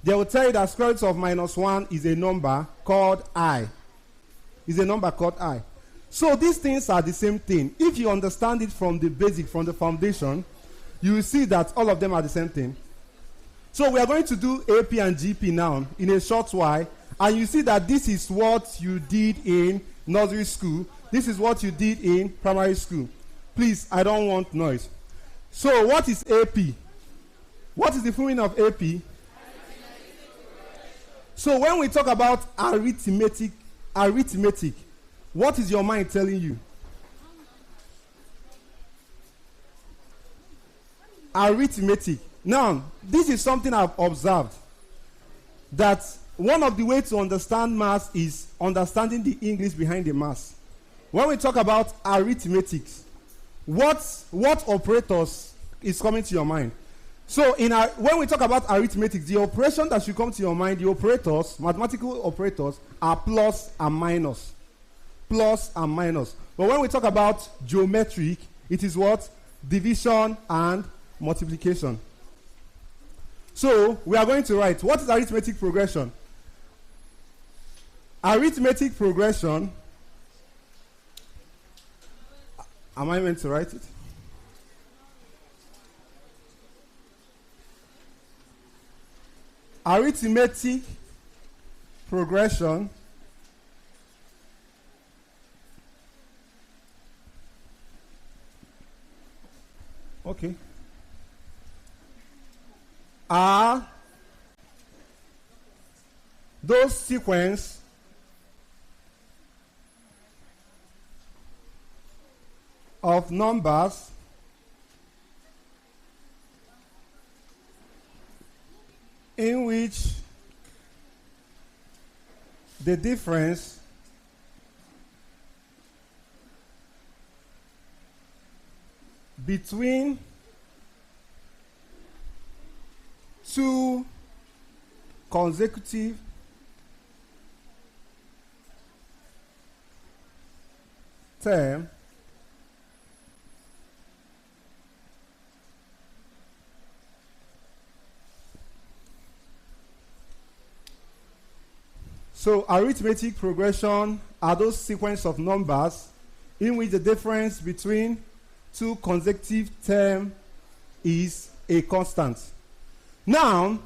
they will tell you that square root of -1 is a number called I. Is a number called I. So these things are the same thing. If you understand it from the basic, from the foundation, you will see that all of them are the same thing. So we are going to do AP and GP now in a short while, and you see that this is what you did in nursery school. This is what you did in primary school. Please, I don't want noise. So what is AP? What is the full meaning of AP? So when we talk about arithmetic, what is your mind telling you? Arithmetic. Now, this is something I've observed, that one of the ways to understand math is understanding the English behind the math. When we talk about arithmetic, what operators is coming to your mind? So when we talk about arithmetic, the operation that should come to your mind, the operators, mathematical operators, are plus and minus. Plus and minus. But when we talk about geometric, it is what? Division and multiplication. So we are going to write, what is arithmetic progression? Arithmetic progression, am I meant to write it? Arithmetic progression are those sequence of numbers in which the difference between two consecutive terms So arithmetic progression are those sequence of numbers in which the difference between two consecutive terms is a constant. Now,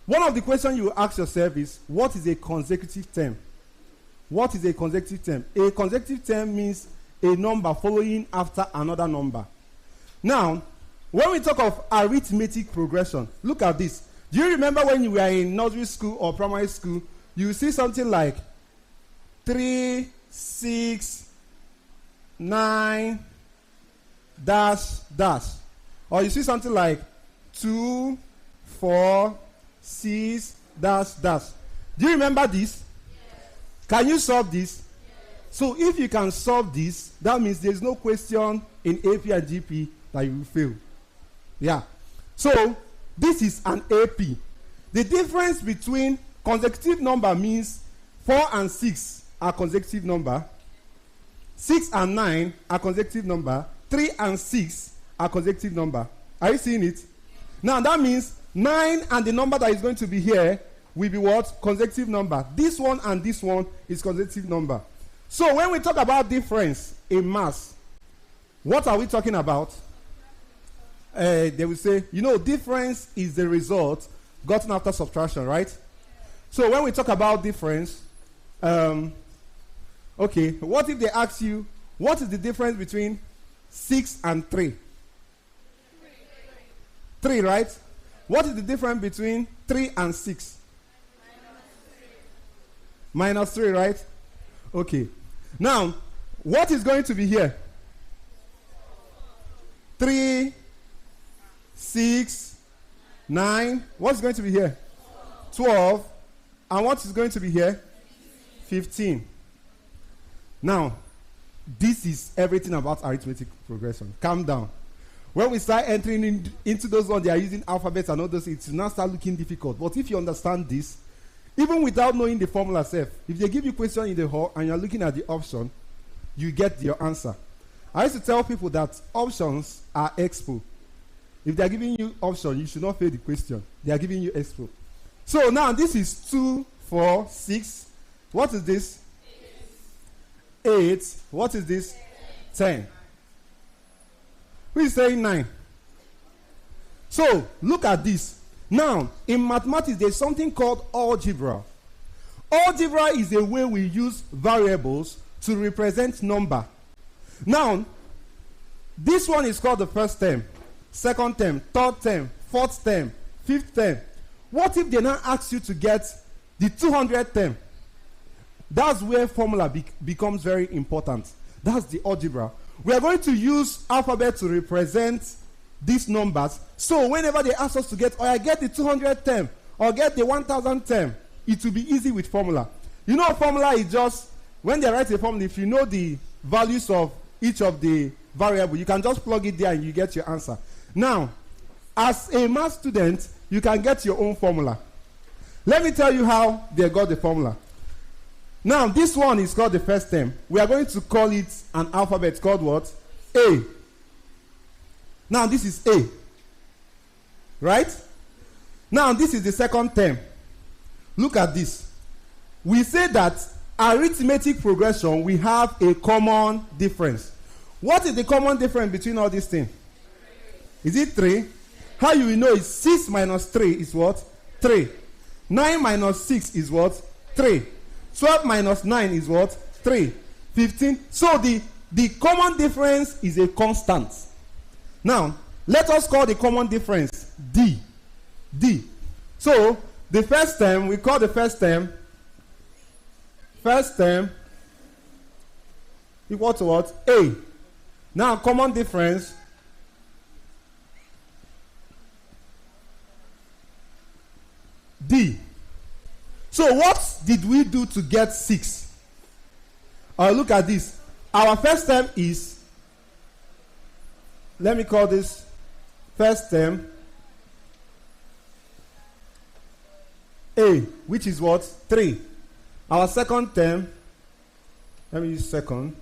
one of the questions you ask yourself is, what is a consecutive term? What is a consecutive term? A consecutive term means a number following after another number. Now, when we talk of arithmetic progression, look at this. Do you remember when you were in nursery school or primary school, you see something like 3, 6, 9, dash, dash. Or you see something like 2, 4, 6, dash, dash. Do you remember this? Yes. Can you solve this? Yes. So if you can solve this, that means there's no question in AP and GP that you will fail. Yeah. So this is an AP. The difference between consecutive number means 4 and 6 are consecutive number. 6 and 9 are consecutive number. 3 and 6 are consecutive number. Are you seeing it? Now that means 9 and the number that is going to be here will be what? Consecutive number. This one and this one is consecutive number. So when we talk about difference in math, what are we talking about? They will say, you know, difference is the result gotten after subtraction, right? So when we talk about difference, okay, what if they ask you, what is the difference between 6 and 3? 3, right? What is the difference between 3 and 6? Minus 3, right? Okay. Now, what is going to be here? 3, 6, 9. What's going to be here? 12. And what is going to be here? 15. Now, this is everything about arithmetic progression. Calm down. When we start entering into those ones, they are using alphabets and all those, it will now start looking difficult. But if you understand this, even without knowing the formula itself, if they give you a question in the hall and you're looking at the option, you get your answer. I used to tell people that options are expo. If they're giving you option, you should not fail the question. They are giving you expo. So now this is 2, 4, 6. What is this? 8. What is this? 10. Who is saying 9? So look at this. Now, in mathematics, there's something called algebra. Algebra is a way we use variables to represent number. Now, this one is called the first term, second term, third term, fourth term, fifth term. What if they now ask you to get the 200th term? That's where formula becomes very important. That's the algebra. We are going to use alphabet to represent these numbers. So whenever they ask us to get, or I get the 200th term, or get the 1000th term, it will be easy with formula. You know, a formula is just, when they write a formula, if you know the values of each of the variable, you can just plug it there and you get your answer. Now, as a math student, you can get your own formula. Let me tell you how they got the formula. Now, this one is called the first term. We are going to call it an alphabet called what? A. Now, this is A. Right? Now, this is the second term. Look at this. We say that arithmetic progression, we have a common difference. What is the common difference between all these things? Is it 3? How you will know is 6 minus 3 is what? 3. 9 minus 6 is what? 3. 12 minus 9 is what? 3. 15. So the common difference is a constant. Now, let us call the common difference D. D. So, the first term, we call the first term equal to what? A. Now, common difference D. So what did we do to get 6? Look at this. Our first term is, let me call this first term A, which is what? 3. Our second term, let me use second.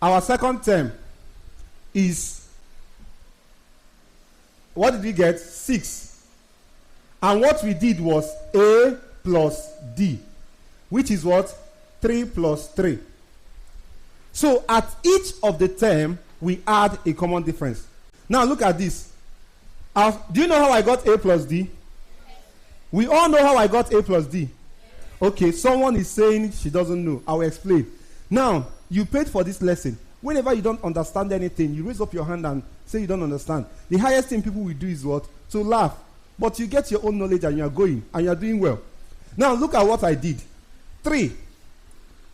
Our second term is, what did we get? 6. And what we did was A plus D, which is what? 3 plus 3. So at each of the term, we add a common difference. Now look at this. Do you know how I got A plus D? We all know how I got A plus D. Okay, someone is saying she doesn't know. I will explain. Now, you paid for this lesson. Whenever you don't understand anything, you raise up your hand and say you don't understand. The highest thing people will do is what? To laugh. But you get your own knowledge and you are going and you are doing well. Now look at what I did. 3.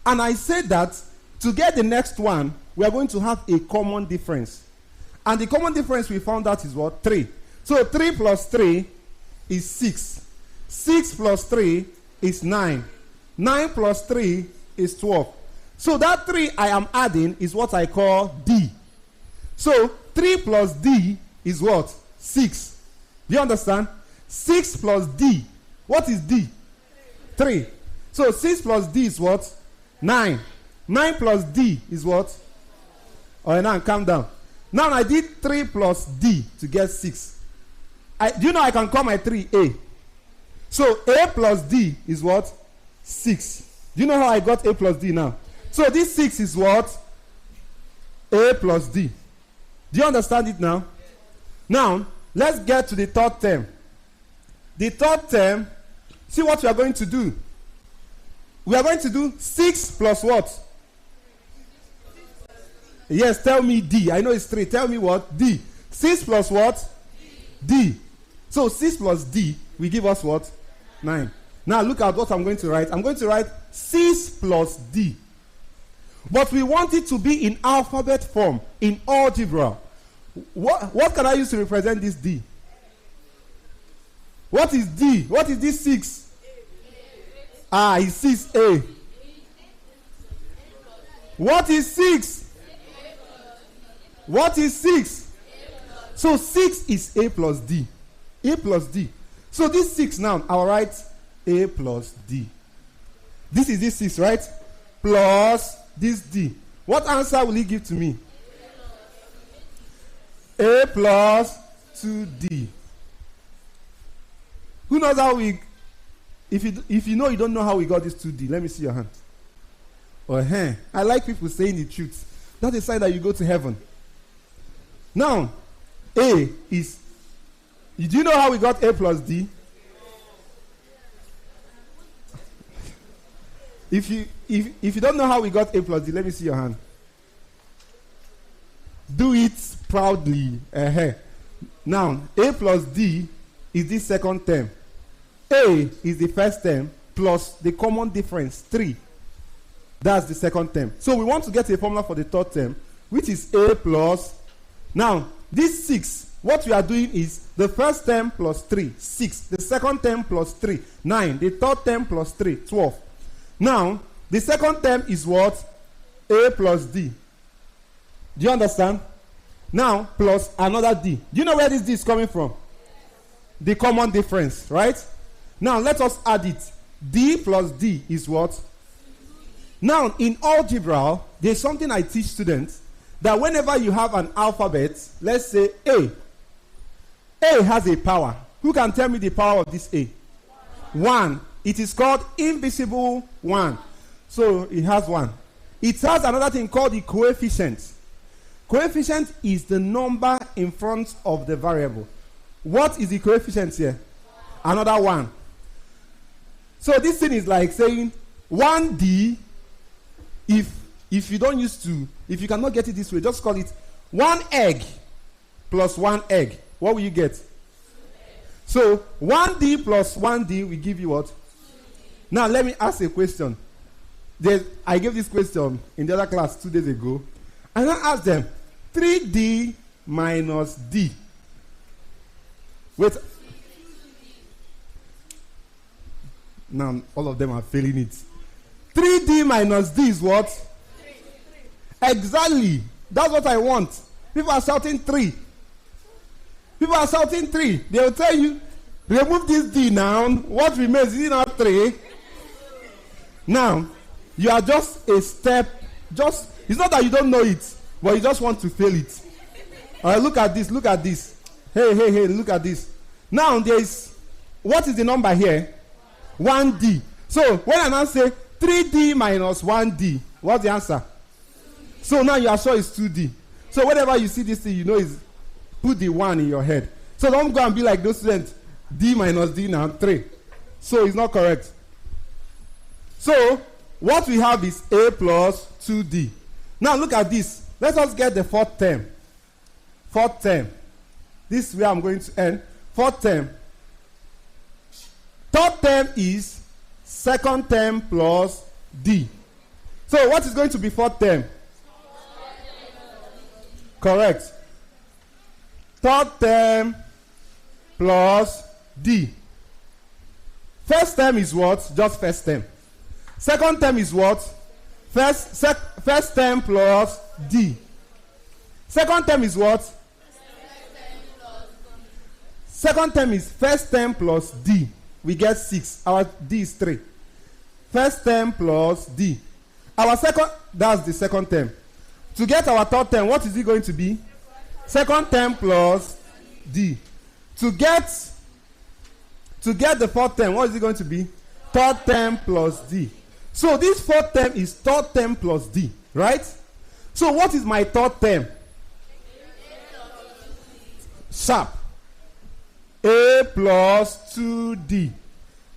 And I said that to get the next one, we are going to have a common difference. And the common difference we found out is what? 3. So 3 plus 3 is 6. 6 plus 3 is 9. 9 plus 3 is 12. So that 3 I am adding is what I call D. So 3 plus D is what? 6. Do you understand? 6 plus D. What is D? 3. So 6 plus D is what? 9. 9 plus D is what? Alright, now calm down. Now I did 3 plus D to get 6. Do you know I can call my 3 A? So A plus D is what? 6. Do you know how I got A plus D now? So this 6 is what? A plus D. Do you understand it now? Now, let's get to the third term. The third term, see what we are going to do. We are going to do 6 plus what? Yes, tell me D. I know it's 3. Tell me what? D. 6 plus what? D. So 6 plus D will give us what? 9. Now look at what I'm going to write. I'm going to write 6 plus D. But we want it to be in alphabet form, in algebra. What can I use to represent this D? What is D? What is this 6? It's 6A. What is 6? What is 6? So 6 is A plus D. A plus D. So this 6 now, I'll write A plus D. This is this 6, right? Plus this D. What answer will he give to me? A plus 2D. Who knows how we, if you know you don't know how we got this 2D, let me see your hand. I like people saying the truth. That's a sign that you go to heaven. Now, A is, do you know how we got A plus D? If you don't know how we got A plus D, let me see your hand. Do it proudly. Now, A plus D is the second term. A is the first term plus the common difference, 3. That's the second term. So we want to get a formula for the third term, which is A plus. Now, this 6, what we are doing is the first term plus 3, 6. The second term plus 3, 9. The third term plus 3, 12. Now, the second term is what? A plus D. Do you understand? Now, plus another D. Do you know where this D is coming from? The common difference, right? Now, let us add it. D plus D is what? Now, in algebra, there's something I teach students, that whenever you have an alphabet, let's say A has a power. Who can tell me the power of this A? 1. It is called invisible 1. So, it has 1. It has another thing called the coefficient. Coefficient is the number in front of the variable. What is the coefficient here? Another 1. So this thing is like saying 1D. If you don't use to, if you cannot get it this way, just call it 1 egg plus 1 egg. What will you get? So 1D plus 1D will give you what? Now let me ask a question. I gave this question in the other class 2 days ago. And I asked them, 3D minus D. Wait. Now, all of them are failing it. 3D minus D is what? 3. Exactly. That's what I want. People are shouting 3. People are shouting 3. They will tell you, remove this D now. What remains? Is it not 3? Now, you are just a step. It's not that you don't know it, but you just want to fail it. All right, look at this. Look at this. Hey, look at this. Now, what is the number here? 1D. So, when I now say 3D minus 1D, what's the answer? 2D. So, now you are sure it's 2D. So, whenever you see this thing, you know is put the 1 in your head. So, don't go and be like those students. D minus D now, 3. So, it's not correct. So, what we have is A plus 2D. Now, look at this. Let us get the fourth term. Fourth term. This is where I'm going to end. Fourth term. Third term is second term plus D. So what is going to be fourth term? Correct. Third term plus D. First term is what? Just first term. Second term is what? First term plus D. Second term is what? Second term is first term plus D. We get 6. Our D is 3. First term plus D. Our second, that's the second term. To get our third term, what is it going to be? Second term plus D. To get the fourth term, what is it going to be? Third term plus D. So this fourth term is third term plus D, right? So what is my third term? Sharp. A plus 2D.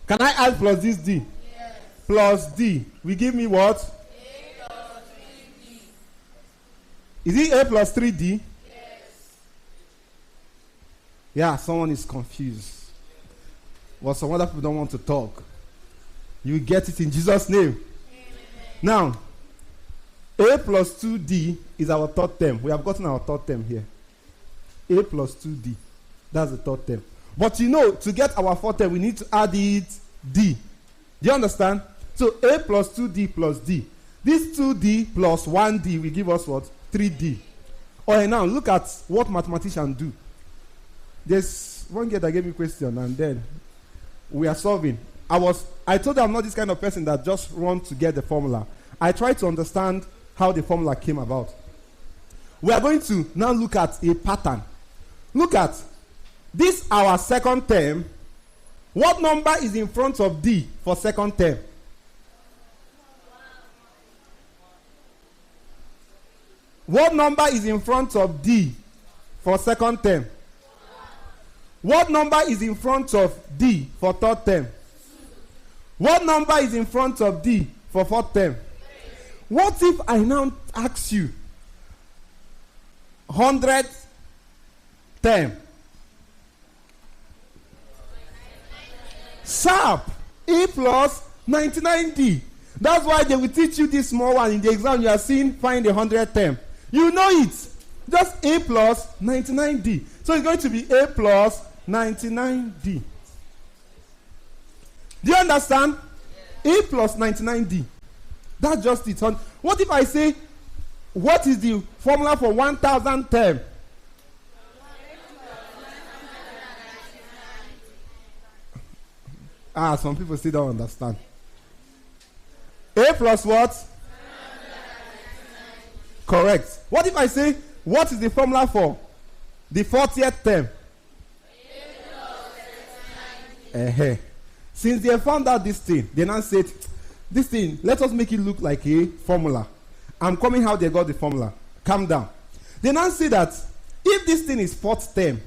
Can I add plus this D? Yes. Plus D. Will give me what? A plus 3D. Is it A plus 3D? Yes. Yeah, someone is confused. Well, some other people don't want to talk. You will get it in Jesus' name. Amen. Now, A plus 2D is our third term. We have gotten our third term here. A plus 2D. That's the third term. But you know, to get our fourth term, we need to add it D. Do you understand? So A plus 2D plus D. This 2D plus 1D will give us what? 3D. Alright, now look at what mathematicians do. There's one girl that gave me a question, and then we are solving. I told her I'm not this kind of person that just runs to get the formula. I try to understand how the formula came about. We are going to now look at a pattern. Look at this, our second term What number is in front of D for second term? What number is in front of D for second term? What number is in front of D for third term? What number is in front of D for fourth term? What if I now ask you 100th term? Sharp. A plus 99D. That's why they will teach you this small one in the exam. You are seeing find the 100th term. You know it. Just A plus 99D. So it's going to be A plus 99D. Do you understand? A plus 99D. That's just it. What if I say, what is the formula for 1000 term? Some people still don't understand. A plus what? Correct. What if I say, what is the formula for the 40th term? Since they found out this thing, they now said, this thing, let us make it look like a formula. I'm coming how they got the formula. Calm down. They now say that if this thing is fourth term,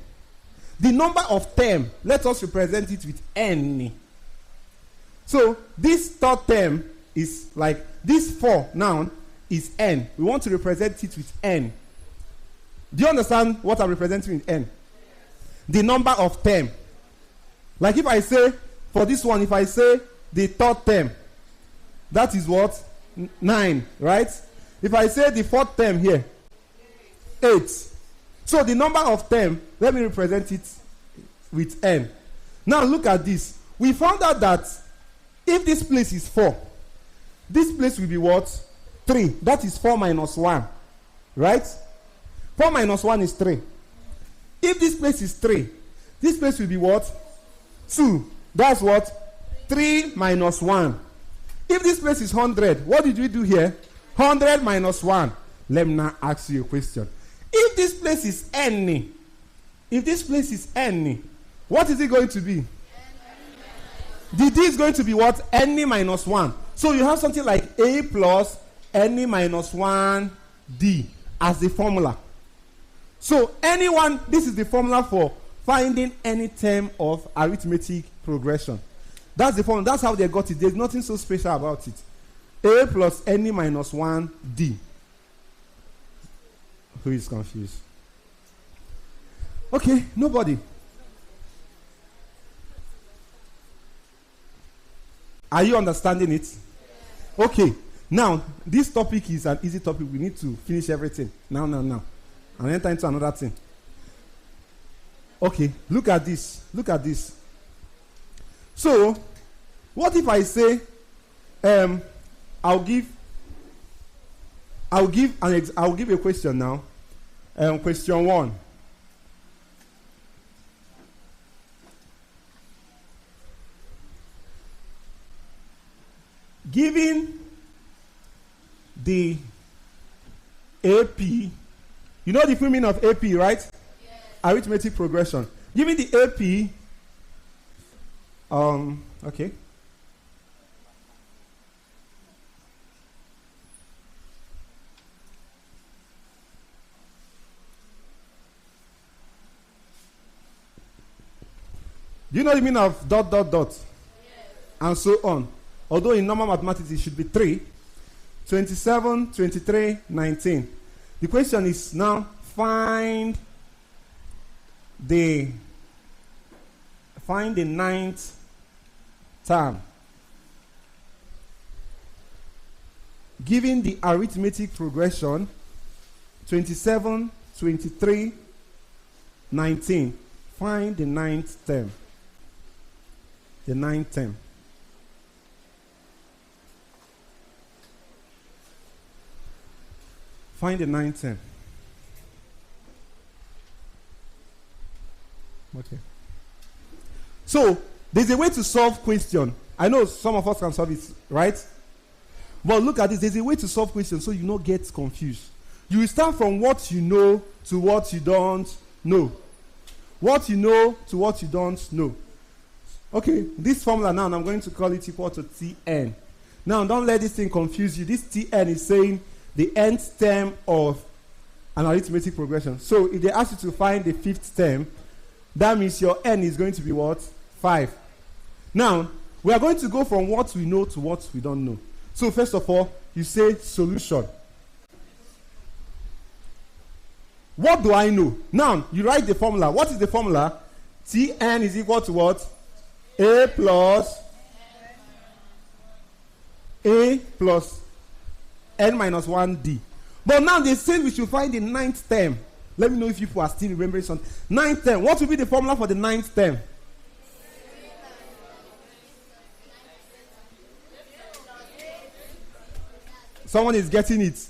the number of term, let us represent it with n. So this third term is like this 4 now is n. We want to represent it with n. Do you understand what I'm representing with n? The number of term. Like if I say, for this one, if I say the third term, that is what? 9, right? If I say the fourth term here, 8. So the number of term, let me represent it with n. Now look at this. We found out that if this place is 4, this place will be what? 3. That is 4 minus 1. Right? 4 minus 1 is 3. If this place is 3, this place will be what? 2. That's what? 3 minus 1. If this place is 100, what did we do here? 100 minus 1. Let me now ask you a question. If this place is n, what is it going to be? The D is going to be what? N minus 1. So you have something like A plus n minus 1 D as the formula. So anyone, this is the formula for finding any term of arithmetic progression. That's the formula. That's how they got it. There's nothing so special about it. A plus n minus 1 D. Who is confused? Okay, nobody. Are you understanding it? Okay. Now, this topic is an easy topic. We need to finish everything. Now. And enter into another thing. Okay, look at this. So, what if I say, I'll give a question now. Question 1. Given the AP, you know the full meaning of AP, right? Yes. Arithmetic progression. Given the AP, okay. Do you know the meaning of ... Yes. And so on? Although in normal mathematics it should be 3, 27, 23, 19. The question is now find the 9th term. Given the arithmetic progression 27, 23, 19, find the 9th term. The 9th term. Find the 9th term. Okay. So, there's a way to solve question. I know some of us can solve it, right? But look at this. There's a way to solve questions so you don't get confused. You will start from what you know to what you don't know. What you know to what you don't know. Okay, this formula now, I'm going to call it equal to Tn. Now, don't let this thing confuse you. This Tn is saying the nth term of an arithmetic progression. So, if they ask you to find the fifth term, that means your n is going to be what? 5. Now, we are going to go from what we know to what we don't know. So, first of all, you say solution. What do I know? Now, you write the formula. What is the formula? Tn is equal to what? A plus n minus 1d. But now they say we should find the ninth term. Let me know if people are still remembering something. Ninth term. What will be the formula for the ninth term? Someone is getting it.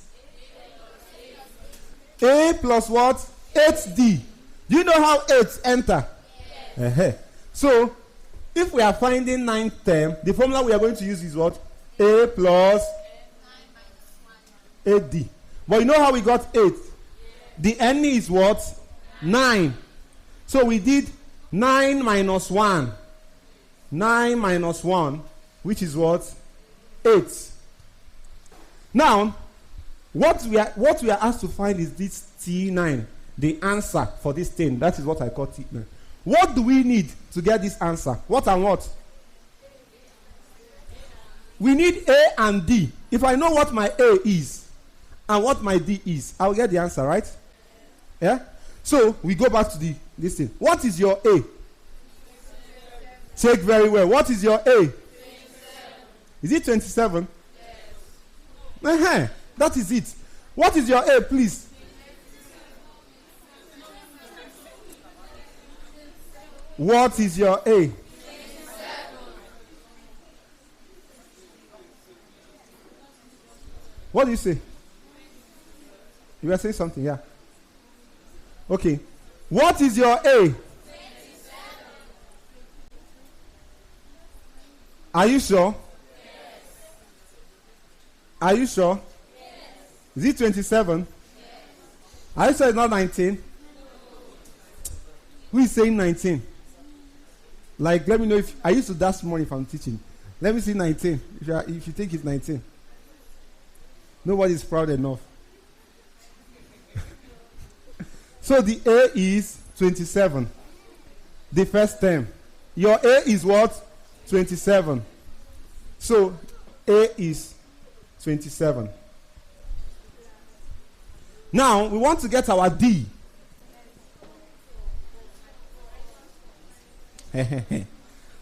A plus what? 8d. Do you know how 8 enter? Yes. So, if we are finding ninth term, the formula we are going to use is what? A plus 8d. But you know how we got 8? The n is what? 9. So we did 9 minus 1. 9 minus 1, which is what? 8. Now, what we are asked to find is this T9, the answer for this thing. That is what I call T9. What do we need to get this answer? What and what? We need A and D. If I know what my A is and what my D is, I'll get the answer, right? Yeah? So, we go back to this thing. What is your A? Take very well. What is your A? 27. Is it 27? Yes. That is it. What is your A, please? What is your A? 27. What do you say? You were saying something, yeah. Okay. What is your A? 27. Are you sure? Yes. Are you sure? Yes. Is it 27? Yes. Are you sure it's not 19? No. Who is saying 19? Like, let me know if I used to dash more if I'm teaching. Let me see 19. If you think it's 19. Nobody is proud enough. So the A is 27. The first term. Your A is what? 27. So A is 27. Now we want to get our D.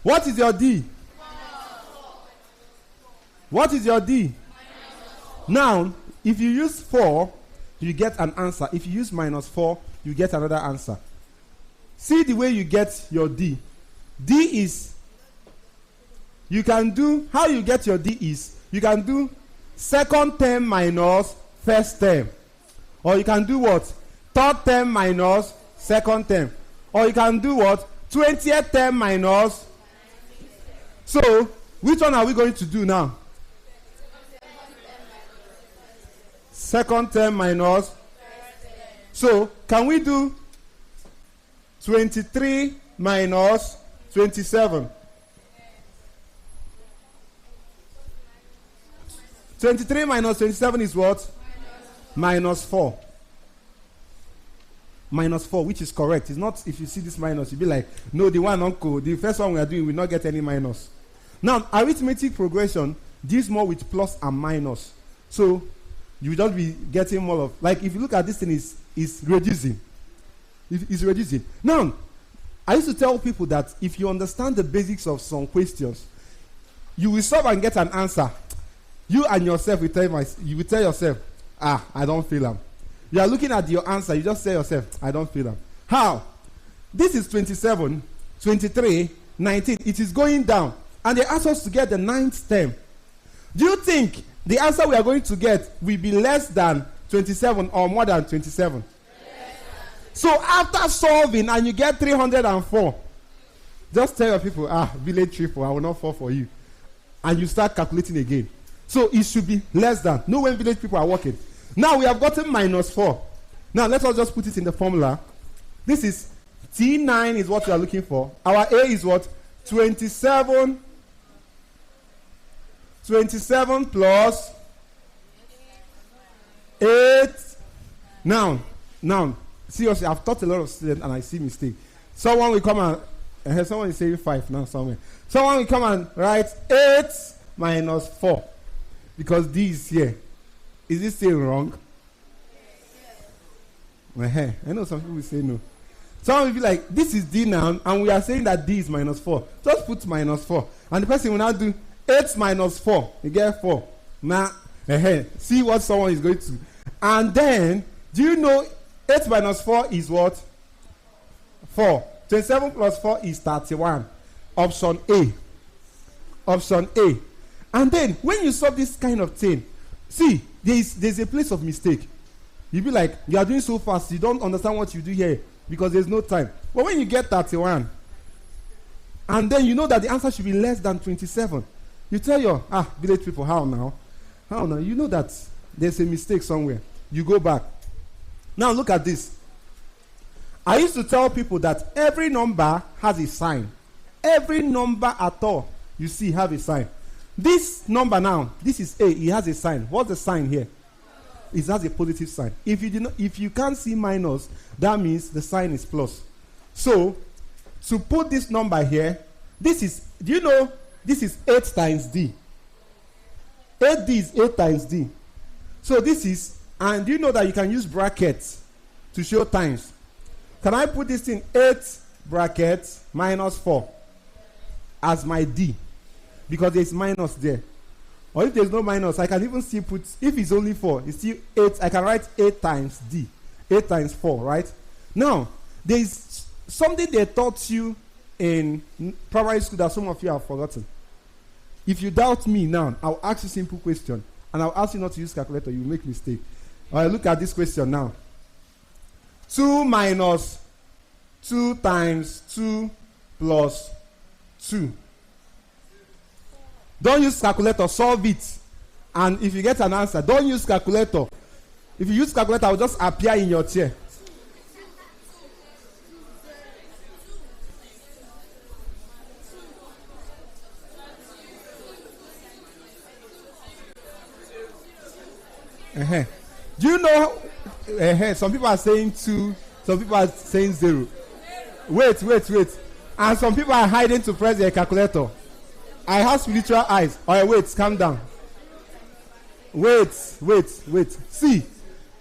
What is your D? What is your D? Now, if you use 4, you get an answer. If you use minus 4, you get another answer. See the way you get your D. D is, you can do, how you get your D is, you can do second term minus first term. Or you can do what? Third term minus second term. Or you can do what? 20th term minus. So, which one are we going to do now? Second term minus. So, can we do 23 minus 27? 23 minus 27 is what? Minus 4. Minus 4, which is correct. It's not, if you see this minus, you'll be like, no, the one, uncle, the first one we are doing will not get any minus. Now, arithmetic progression deals more with plus and minus. So, you will just be getting more of, like, if you look at this thing, it's reducing. It's reducing. Now, I used to tell people that if you understand the basics of some questions, you will solve and get an answer. You and yourself will tell yourself, I don't feel them. You are looking at your answer, you just say yourself, I don't feel them. How? This is 27, 23, 19. It is going down. And they ask us to get the ninth term. Do you think the answer we are going to get will be less than 27 or more than 27? Yes. So after solving and you get 304, just tell your people, village triple, I will not fall for you. And you start calculating again. So it should be less than. Know when village people are working. Now we have gotten minus 4. Now let us just put it in the formula. This is T9 is what we are looking for. Our A is what? 27 plus 8. Now, seriously, I've taught a lot of students and I see mistake. Someone will come and someone is saying 5 now somewhere. Someone will come and write 8 minus 4 because D is here. Is this still wrong? I know some people will say no. Someone will be like, this is D now, and we are saying that D is minus 4. Just put minus 4. And the person will now do 8 minus 4. You get 4. Now, see what someone is going to. And then, do you know 8 minus 4 is what? 4. 27 plus 4 is 31. Option A. Option A. And then, when you solve this kind of thing, see, there's a place of mistake. You'll be like, you are doing so fast, you don't understand what you do here because there's no time. But when you get 31, and then you know that the answer should be less than 27, you tell your village people, how now? How now? You know that there's a mistake somewhere. You go back. Now look at this. I used to tell people that every number has a sign. Every number at all you see have a sign. This number now, this is A, it has a sign. What's the sign here? It has a positive sign. If you can't see minus, that means the sign is plus. So, to put this number here, this is 8 times D. 8D is 8 times D. So this is, and do you know that you can use brackets to show times? Can I put this in 8 brackets minus 4 as my D? Because there's minus there. Or if there's no minus, I can even still put, if it's only 4, it's still 8. I can write 8 times D. 8 times 4, right? Now, there's something they taught you in primary school that some of you have forgotten. If you doubt me now, I'll ask you a simple question. And I'll ask you not to use calculator. You make mistake. All right, look at this question now. 2 minus 2 times 2 plus 2. Don't use calculator, solve it. And if you get an answer, don't use calculator. If you use calculator, I will just appear in your chair. Do you know, some people are saying 2, some people are saying 0. Wait. And some people are hiding to press their calculator. I have spiritual eyes. All right, wait, calm down. Wait. See,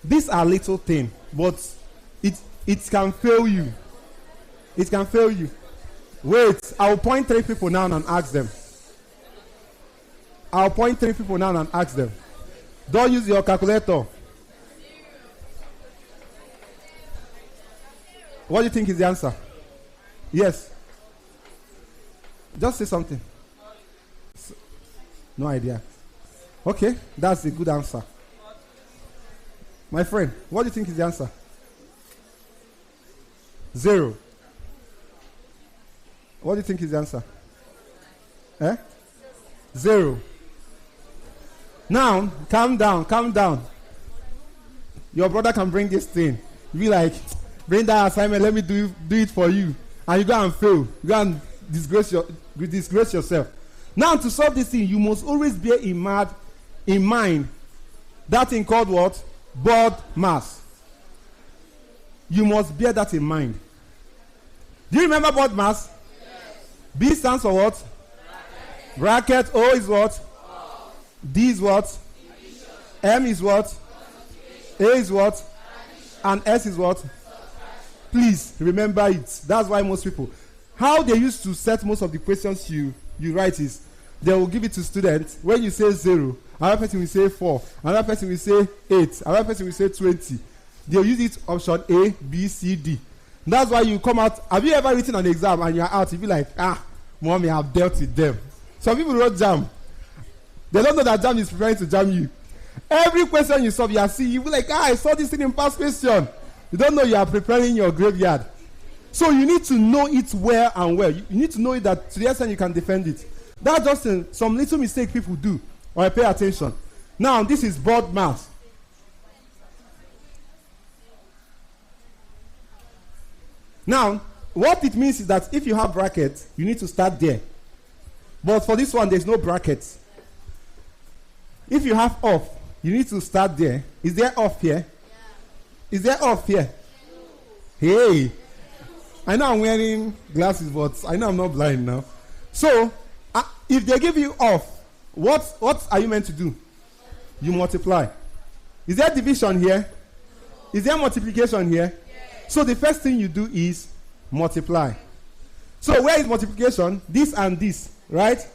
these are little things, but it can fail you. It can fail you. Wait, I'll point 3 people now and ask them. Don't use your calculator. What do you think is the answer? Yes. Just say something. No idea. Okay, that's a good answer. My friend, what do you think is the answer? 0. What do you think is the answer? 0. Now, calm down. Your brother can bring this thing. Be like, bring that assignment, let me do it for you. And you go and fail. You go and disgrace yourself. Now, to solve this thing, you must always bear in mind that thing called what? Board mass. You must bear that in mind. Do you remember board mass? Yes. B stands for what? Bracket. O is what? False. D is what? Division. M is what? A is what? Addition. And S is what? Please remember it. That's why most people, how they used to set most of the questions you write is, they will give it to students. When you say 0, another person will say 4, another person will say 8, another person will say 20. They'll use it option A, B, C, D. That's why you come out. Have you ever written an exam and you're out? You'll be like, mommy, I've dealt with them. Some people wrote jam. They don't know that jam is preparing to jam you. Every question you solve, you'll be like, I saw this thing in past question. You don't know you are preparing your graveyard. So you need to know it well and well. You need to know it that to the extent you can defend it. That's just some little mistake people do. Or pay attention. Now, this is board mass. Now, what it means is that if you have brackets, you need to start there. But for this one, there's no brackets. If you have off, you need to start there. Is there off here? Yeah. Is there off here? Yeah. Hey. I know I'm wearing glasses, but I know I'm not blind now. So, if they give you off, what are you meant to do? You multiply. Is there division here? Is there multiplication here? Yes. So the first thing you do is multiply. So where is multiplication? This and this, right?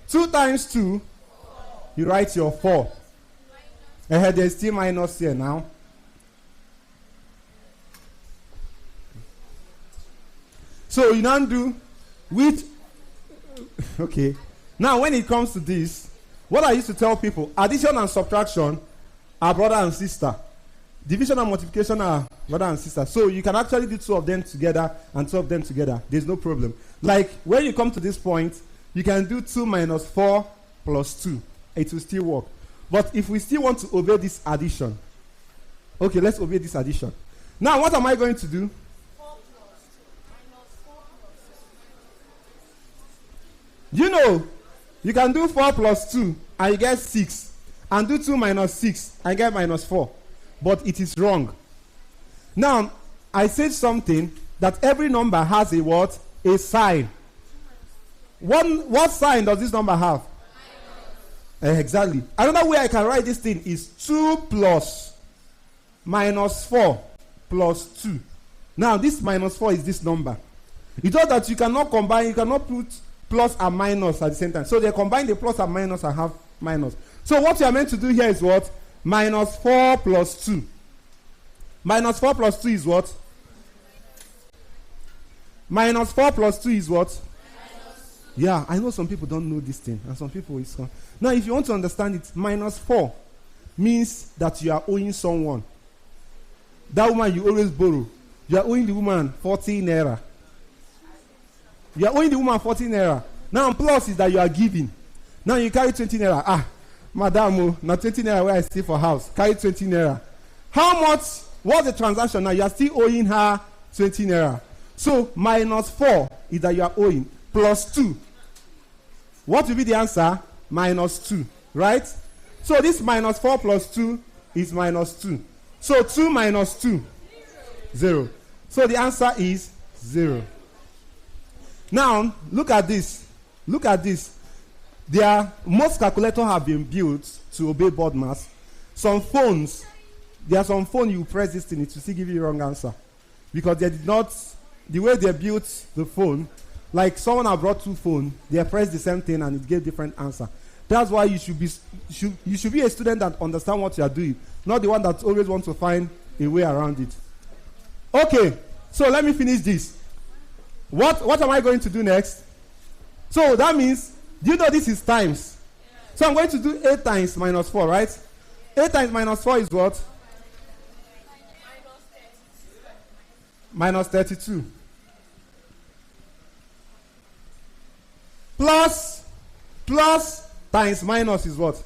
2 times 2, you write your 4. There's still minus here now. So you now do which, okay. Now when it comes to this, what I used to tell people, addition and subtraction are brother and sister. Division and multiplication are brother and sister. So you can actually do 2 of them together and 2 of them together. There's no problem. Like when you come to this point, you can do 2 minus 4 plus 2. It will still work. But if we still want to obey this addition, okay, let's obey this addition. Now what am I going to do? 4 plus 2 minus 4 plus 6. You know, you can do 4 plus 2 and you get 6. And do 2 minus 6 and get minus 4. But it is wrong. Now, I said something that every number has a what? A sign. What sign does this number have? Exactly. Another way I can write this thing is 2 plus minus 4 plus 2. Now, this minus 4 is this number. It's just that you cannot combine, you cannot put plus and minus at the same time. So they combine the plus and minus and have minus. So what you are meant to do here is what? Minus 4 plus 2. Minus 4 plus 2 is what? Minus 4 plus 2 is what? Yeah, I know some people don't know this thing. And some people is... Now, if you want to understand it, minus 4 means that you are owing someone. That woman you always borrow. You are owing the woman 14 naira. You are owing the woman 14 naira. Now, plus is that you are giving. Now, you carry 20 naira. Madam, now 20 naira where I stay for house. Carry 20 naira. How much was the transaction? Now, you are still owing her 20 naira. So, minus 4 is that you are owing. Plus 2. What will be the answer? Minus 2. Right? So, this minus 4 plus 2 is minus 2. So, 2 minus 2. 0. So, the answer is 0. Now, look at this. Look at this. Most calculators have been built to obey board mass. Some phones, there are some phones you press this thing, it will still give you the wrong answer. Because they did not, the way they built the phone, like someone have brought 2 phones, they pressed the same thing and it gave different answer. That's why you should be a student that understand what you are doing, not the one that always wants to find a way around it. Okay, so let me finish this. What am I going to do next? So that means, do you know this is times? So I'm going to do 8 times minus 4, right? 8 times minus 4 is what? Minus 32. Plus times minus is what?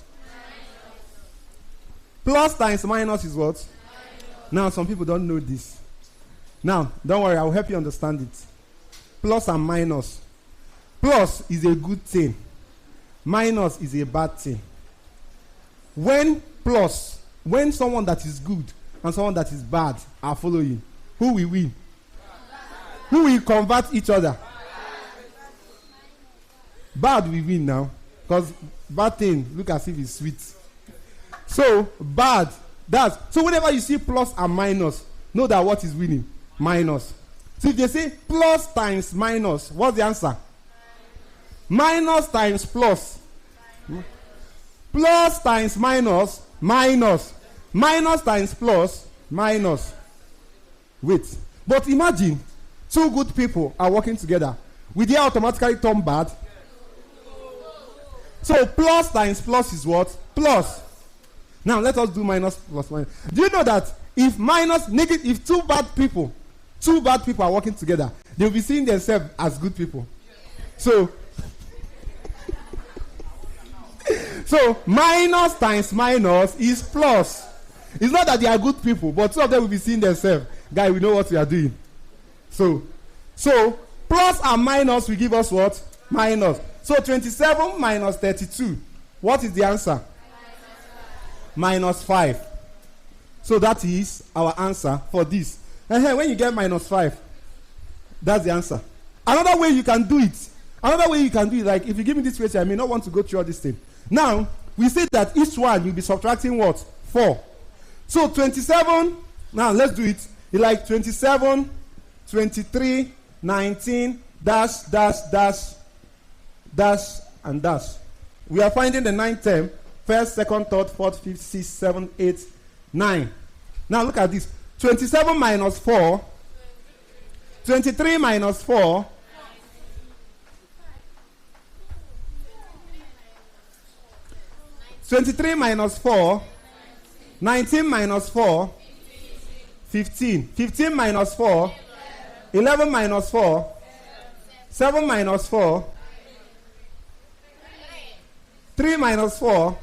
Plus times minus is what? Now, some people don't know this. Now, don't worry, I will help you understand it. Plus and minus. Plus is a good thing. Minus is a bad thing. When someone that is good and someone that is bad are following, who will win? Who will convert each other? Bad will win now. Because bad thing, look as if it's sweet. So, bad. So whenever you see plus and minus, know that what is winning? Minus. So if they say plus times minus, what's the answer? Minus times plus. Plus times minus, minus. Minus times plus, minus. Wait. But imagine, 2 good people are working together. Will they automatically turn bad? So plus times plus is what? Plus. Now let us do minus plus minus. Do you know that if minus negative, if 2 bad people are working together, they'll be seeing themselves as good people. So minus times minus is plus. It's not that they are good people, but 2 of them will be seeing themselves. Guy, we know what we are doing. So So plus and minus will give us what? Minus. So 27 minus 32. What is the answer? Minus 5. So that is our answer for this. And when you get minus 5, that's the answer. Another way you can do it. Like if you give me this question, I may not want to go through all this thing. Now, we say that each one you'll be subtracting what? 4. So 27, now let's do it. It's like 27, 23, 19, dash, dash, dash, dash, and dash. We are finding the 9th term. First, second, third, fourth, fifth, sixth, seventh, eighth, 9. Now look at this. 27 minus 4. 23 minus 4. 23 minus 4. 19 minus 4. 15. 15 minus 4. 11 minus 4. 7 minus 4. 3 minus 4.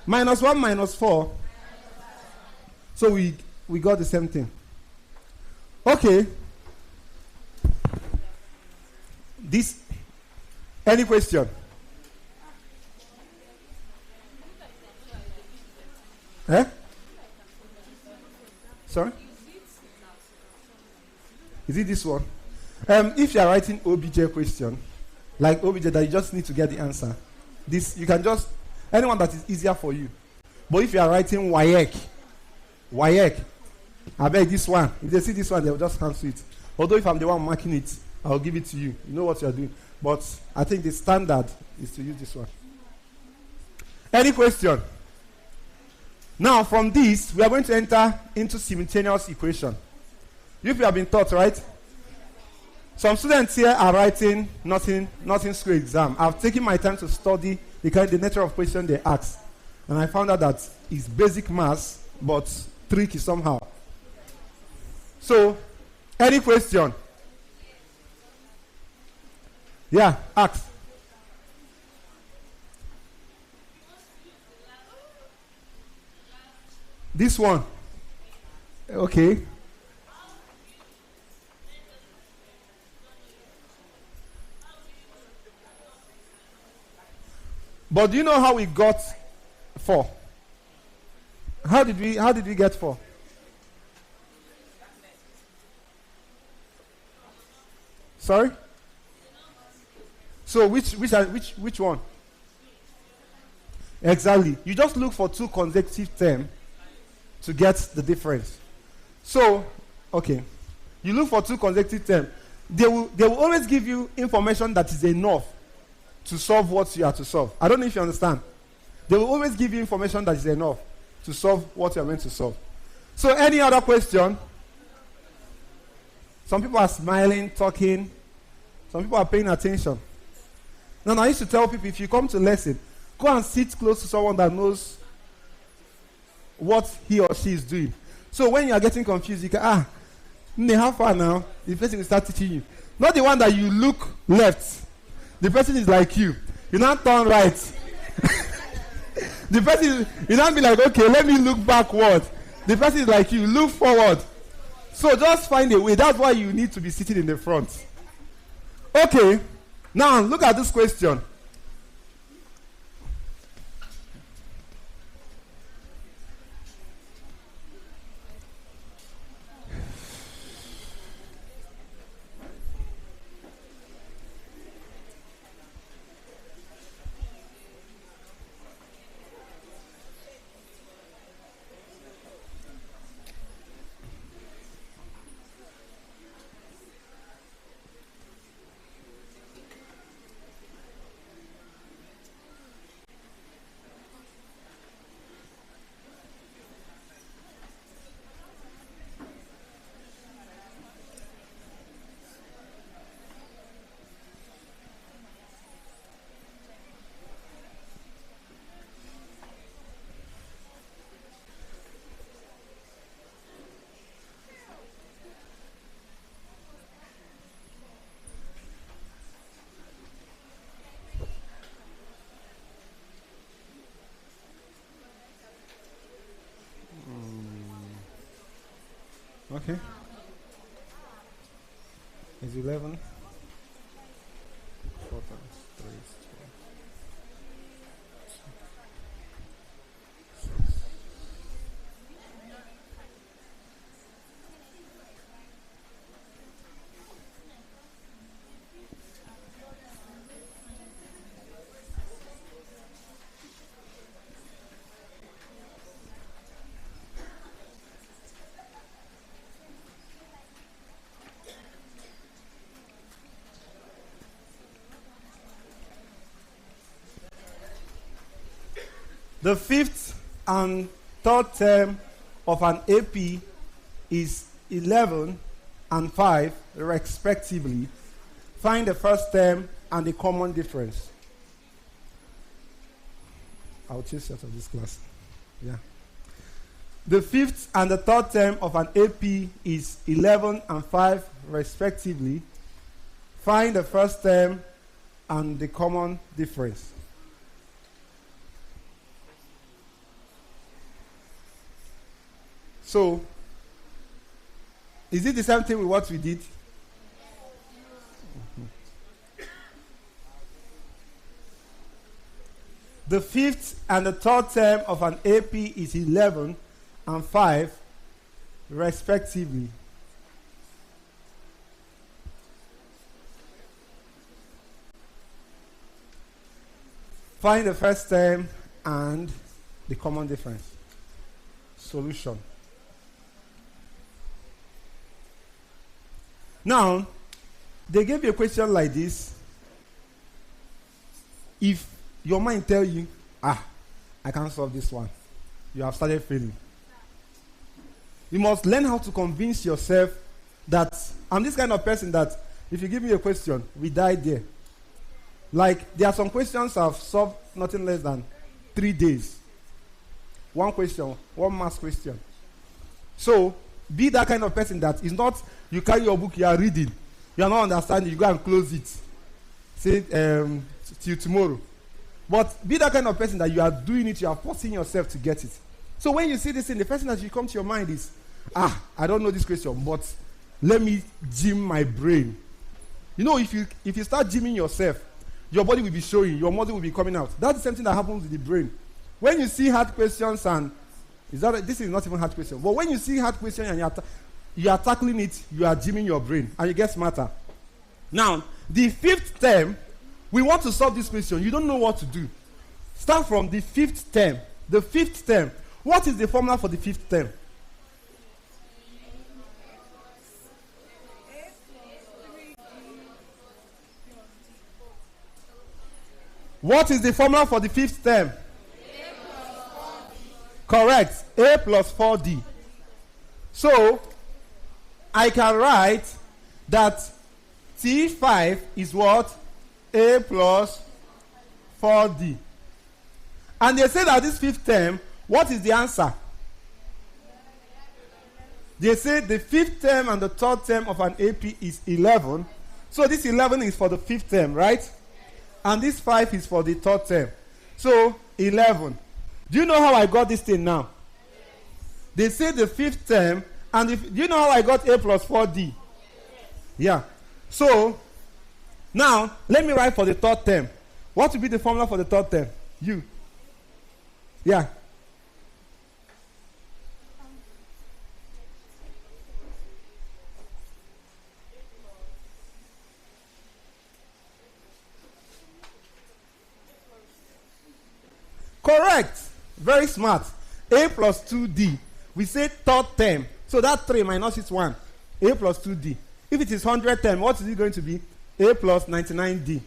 Minus 1 minus 4. So we got the same thing. Okay. This, any question? Eh? Sorry? Is it this one? If you are writing OBJ question, like OBJ that you just need to get the answer, this you can just, anyone that is easier for you. But if you are writing WAEC, I beg this one. If they see this one, they will just cancel it. Although if I'm the one marking it, I'll give it to you. You know what you are doing. But I think the standard is to use this one. Any question? Now, from this, we are going to enter into simultaneous equation. You have been taught, right? Some students here are writing nothing school exam. I've taken my time to study the nature of question they ask. And I found out that it's basic maths, but tricky somehow. So, any question? Yeah, ask. This one. Okay. But do you know how we got 4? How did we get 4? Sorry? So which one? Exactly. You just look for 2 consecutive terms to get the difference. So, okay. You look for 2 consecutive terms. They will always give you information that is enough to solve what you are to solve. I don't know if you understand. They will always give you information that is enough to solve what you are meant to solve. So, any other question? Some people are smiling, talking. Some people are paying attention. Now, I used to tell people, if you come to lesson, go and sit close to someone that knows what he or she is doing. So when you are getting confused, you can, how far now? The person will start teaching you. Not the one that you look left. The person is like you. You now turn right. The person, you now be like, okay, let me look backward. The person is like you, look forward. So just find a way. That's why you need to be sitting in the front. Okay. Now look at this question. Okay. is 11. 4 times 3 is 12. The fifth and third term of an AP is 11 and 5 respectively. Find the first term and the common difference. I'll chase you out of this class. Yeah. The fifth and the third term of an AP is 11 and 5 respectively. Find the first term and the common difference. So, is it the same thing with what we did? The fifth and the third term of an AP is 11 and 5 respectively. Find the first term and the common difference. Solution. Now, they gave you a question like this. If your mind tell you, I can't solve this one, you have started failing. You must learn how to convince yourself that I'm this kind of person that if you give me a question, we die there. Like, there are some questions I've solved nothing less than 3 days. One question, one math question. So, be that kind of person that is not, you carry your book, you are reading, you are not understanding, you go and close it. Say, till tomorrow. But be that kind of person that you are doing it, you are forcing yourself to get it. So when you see this thing, the first thing that you come to your mind is, I don't know this question, but let me gym my brain. You know, if you start gymming yourself, your body will be showing, your muscle will be coming out. That's the same thing that happens with the brain. When you see hard questions and this is not even hard question, but when you see hard question and you are tackling it, you are gymming your brain and you get smarter. Now, the fifth term, we want to solve this question. You don't know what to do. Start from the fifth term. The fifth term. What is the formula for the fifth term? What is the formula for the fifth term? Correct. A plus 4D. So, I can write that T5 is what? A plus 4D. And they say that this fifth term, what is the answer? They say the fifth term and the third term of an AP is 11. So this 11 is for the fifth term, right? And this 5 is for the third term. So 11. Do you know how I got this thing now? They say the fifth term, and do you know how I got A plus 4D? Yeah. So, now, let me write for the third term. What will be the formula for the third term? You. Yeah. Correct. Very smart. A plus 2D. We say third term. So that 3 minus this 1. A plus 2D. If it is 100 term, what is it going to be? A plus 99D.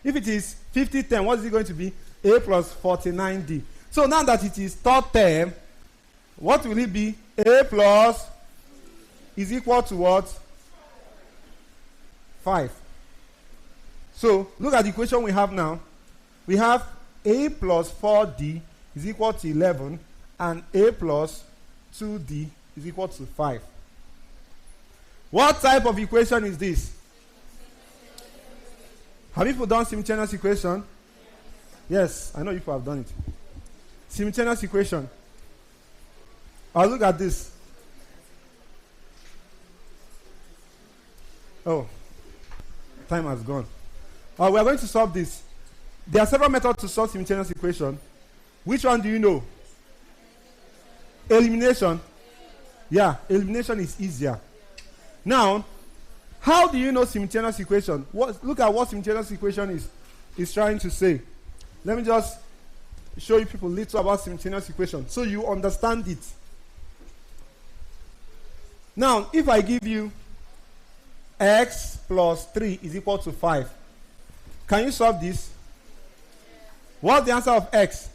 If it is 50 term, what is it going to be? A plus 49D. So now that it is third term, what will it be? A plus is equal to what? 5. So look at the equation we have now. We have A plus 4D is equal to 11 and A plus 2D is equal to 5. What type of equation is this? Have you done simultaneous equation? Yes, I know you have done it. Simultaneous equation. I'll look at this. Oh, Time has gone. We are going to solve this. There are several methods to solve simultaneous equation. Which one do you know? Elimination. Yeah, elimination is easier. Now, how do you know simultaneous equation? Look at what simultaneous equation is trying to say. Let me just show you people a little about simultaneous equation so you understand it. Now, if I give you x plus 3 is equal to 5, can you solve this? What's the answer of x?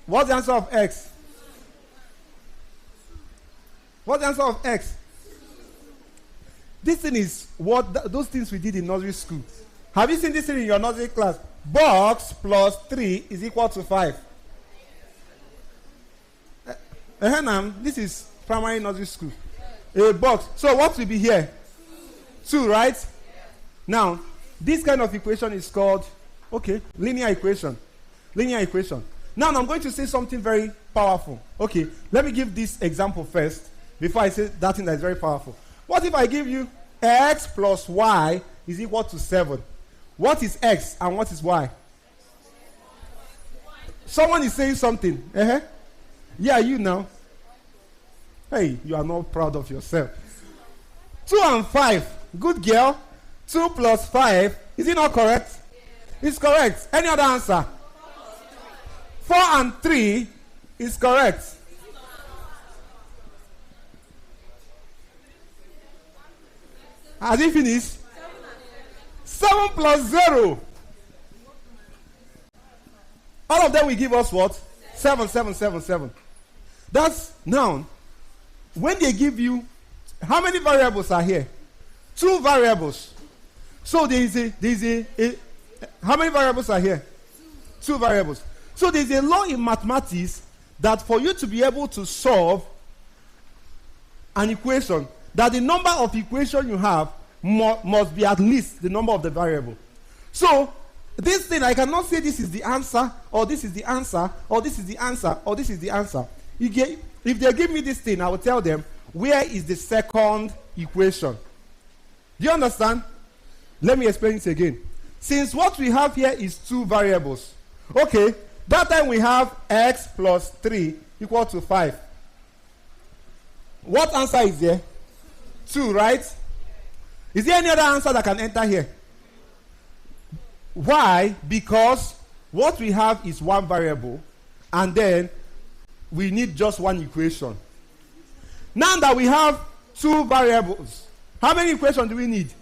What's the answer of x? What's the answer of x? This thing is those things we did in nursery school. Have you seen this thing in your nursery class? Box plus 3 is equal to 5. This is primary nursery school. A box. So what will be here? 2, right? Now, this kind of equation is called, linear equation. Linear equation. Now I'm going to say something very powerful. Okay, let me give this example first before I say that thing that is very powerful. What if I give you x plus y is equal to 7? What is x and what is y? Someone is saying something. Yeah, you now. Hey, you are not proud of yourself. 2 and 5. Good girl. 2 plus 5. Is it not correct? It's correct. Any other answer? 4 and 3 is correct. Has he finished? 7 plus 0. All of them will give us what? 7, 7, 7, 7. That's now. When they give you, how many variables are here? 2 variables. So there is a how many variables are here? 2 variables. So there's a law in mathematics that for you to be able to solve an equation, that the number of equations you have must be at least the number of the variable. So this thing, I cannot say this is the answer, or this is the answer, or this is the answer, or this is the answer. If they give me this thing, I will tell them, where is the second equation? Do you understand? Let me explain it again. Since what we have here is 2 variables, okay, that time we have x plus 3 equal to 5. What answer is there? 2, right? Is there any other answer that can enter here? Why? Because what we have is 1 variable, and then we need just 1 equation. Now that we have 2 variables, how many equations do we need?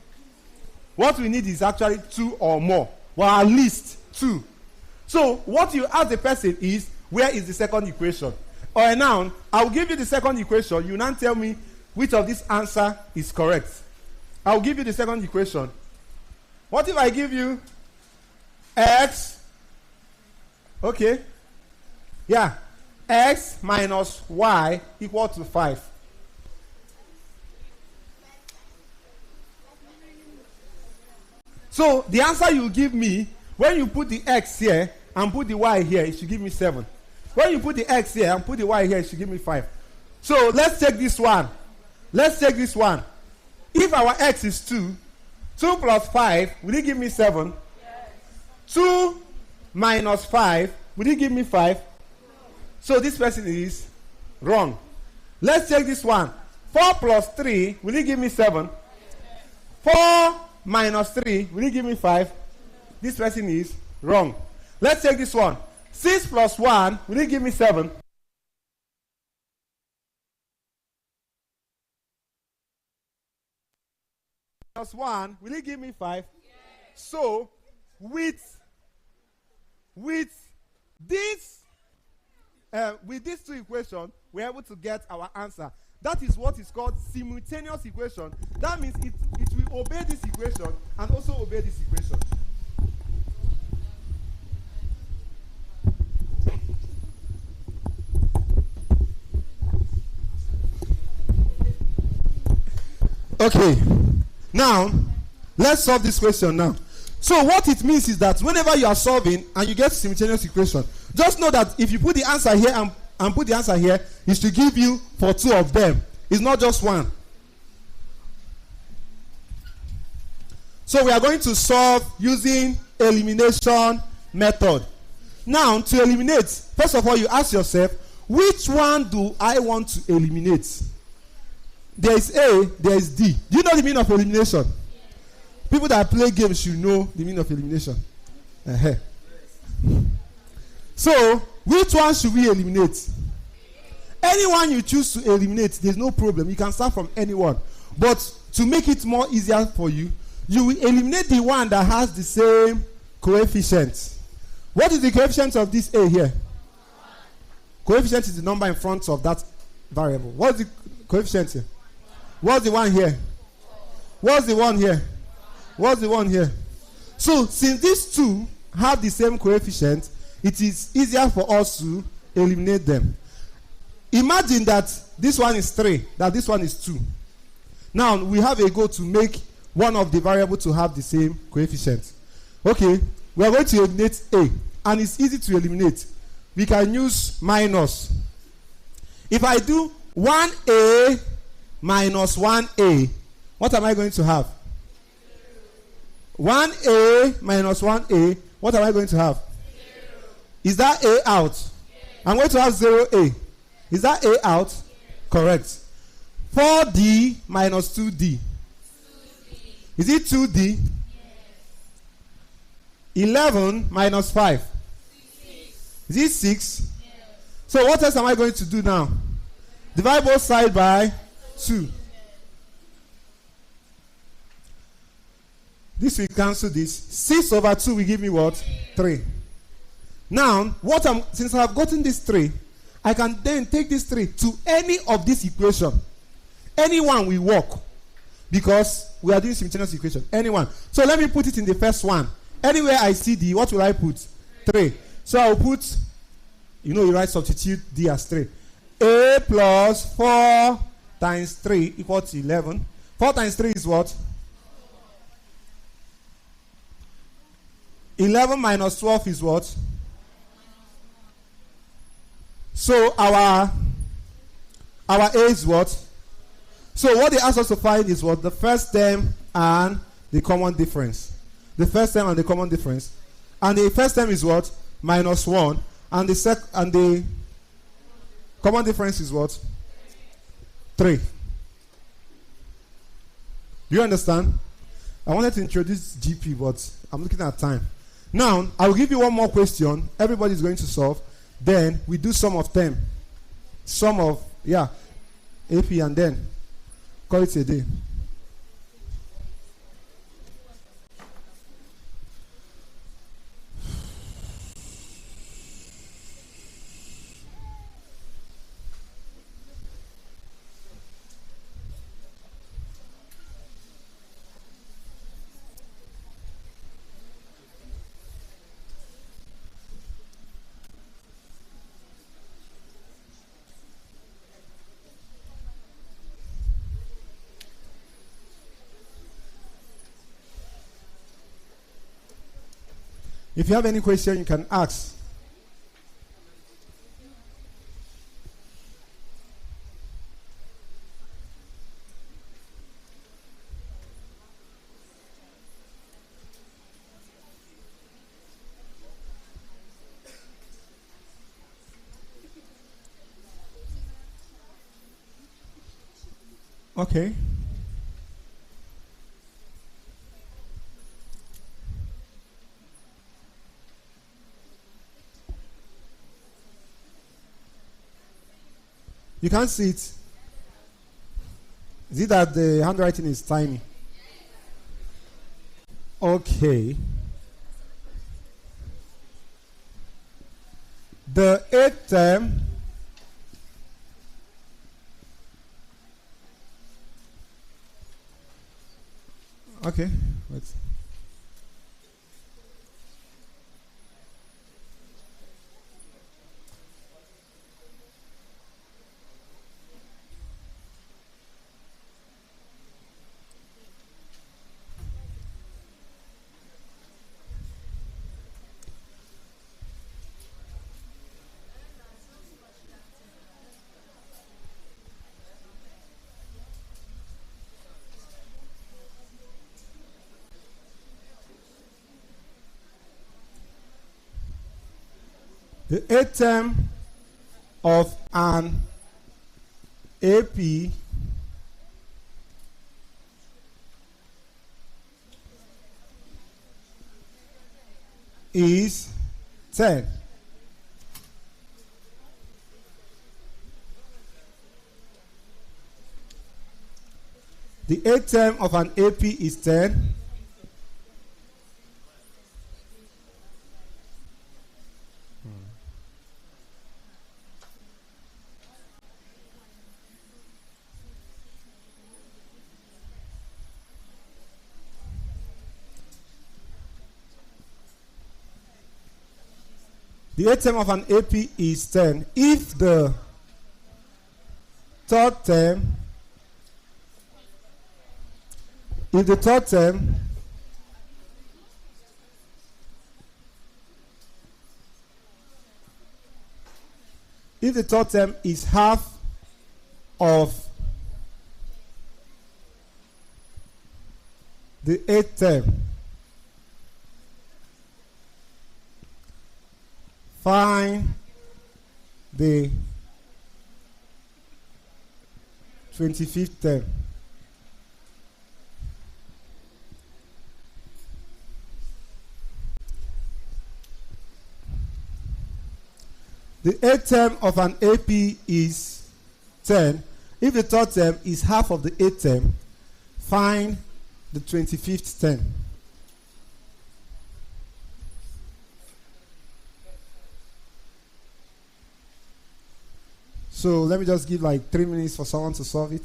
What we need is actually 2 or more. Well, at least 2. So what you ask the person is, where is the second equation? Or now, I will give you the second equation. You now tell me which of this answer is correct. I will give you the second equation. What if I give you x, x minus y equal to 5. So the answer you give me, when you put the x here and put the y here, it should give me 7. When you put the x here and put the y here, it should give me 5. So let's take this one. Let's take this one. If our x is 2, 2 plus 5, will it give me 7? Yes. 2 minus 5, will it give me 5? So this person is wrong. Let's take this one. 4 plus 3, will it give me 7? 4 minus 3, will it give me 5? This person is wrong. Let's take this one. 6 plus 1, will it give me 7? Plus 1, will it give me 5? Yes. So, with these 2 equations, we're able to get our answer. That is what is called simultaneous equation. That means it will obey this equation and also obey this equation. Okay, now let's solve this question now. So what it means is that whenever you are solving and you get simultaneous equation, just know that if you put the answer here and put the answer here, it should give you for 2 of them. It's not just 1. So we are going to solve using elimination method. Now, to eliminate, first of all, you ask yourself, which one do I want to eliminate? There is A, there is D. Do you know the meaning of elimination? People that play games should know the meaning of elimination. So, which one should we eliminate? Anyone you choose to eliminate, there's no problem. You can start from anyone. But to make it more easier for you, you will eliminate the one that has the same coefficient. What is the coefficient of this A here? Coefficient is the number in front of that variable. What's the coefficient here? What's the one here? What's the one here? What's the one here? So, since these two have the same coefficient, it is easier for us to eliminate them. Imagine that this one is 3, that this one is 2. Now, we have a goal to make one of the variables to have the same coefficient. Okay, we are going to eliminate A, and it's easy to eliminate. We can use minus. If I do 1A minus 1A, what am I going to have? 1A minus 1A, what am I going to have? 0. Is that A out? Yes. I'm going to have 0A. Is that A out? Yes. Correct. 4D minus 2D. 2D. Is it 2D? Yes. 11 minus 5. 6. Is it 6? Yes. So what else am I going to do now? Divide both sides by 2. This will cancel this. 6 over 2 will give me what? 3. Now, since I have gotten this 3, I can then take this 3 to any of this equation. Anyone will work. Because we are doing simultaneous equation. Anyone. So let me put it in the first one. Anywhere I see D, what will I put? 3. So I will put, you write substitute D as 3. A plus 4 times 3 equals to 11. 4 times 3 is what? 11 minus 12 is what? So our A is what? So what they ask us to find is what? The first term and the common difference. The first term and the common difference. And the first term is what? Minus 1. And the common difference is what? 3. Do you understand? I wanted to introduce GP, but I'm looking at time. Now, I will give you one more question. Everybody is going to solve. Then we do sum of them. Sum of, AP, and then call it a day. If you have any question, you can ask. Okay. You can't see it. Is it that the handwriting is tiny? Okay. The 8th term okay. Let's The eighth term of an AP is 10. The eighth term of an AP is 10. The eighth term of an AP is 10. If the third term, if the third term is half of the eighth term, find the 25th term. The eighth term of an AP is 10. If the third term is half of the eighth term, find the 25th term. So let me just give like 3 minutes for someone to solve it.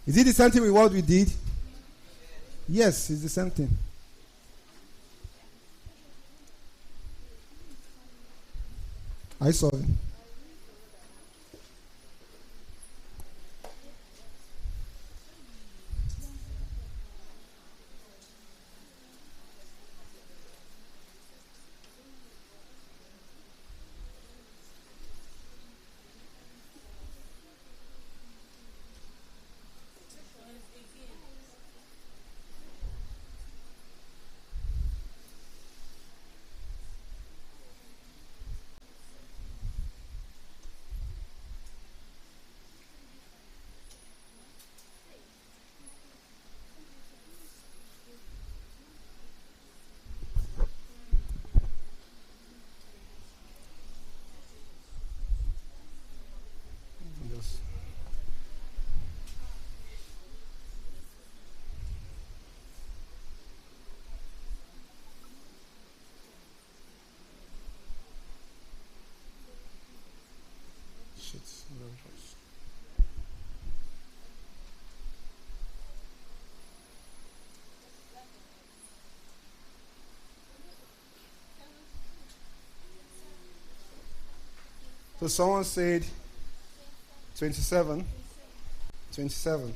Is it the same thing with what we did? Yes, it's the same thing. I saw it. So someone said 27. 27.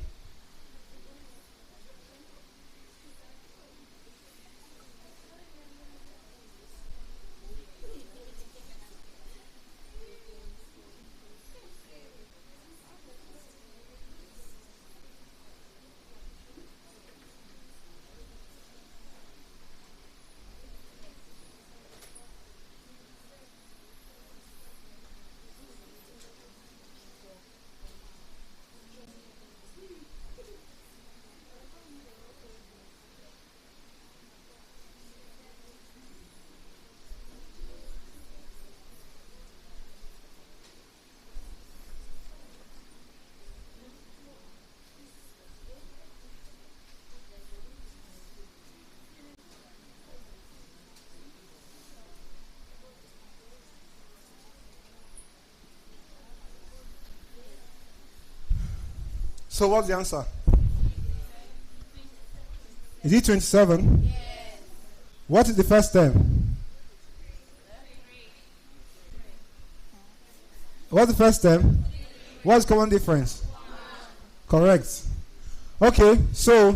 So what's the answer? Is it 27? Yes. What is the first term? What's the first term? What's common difference? Correct. Okay, so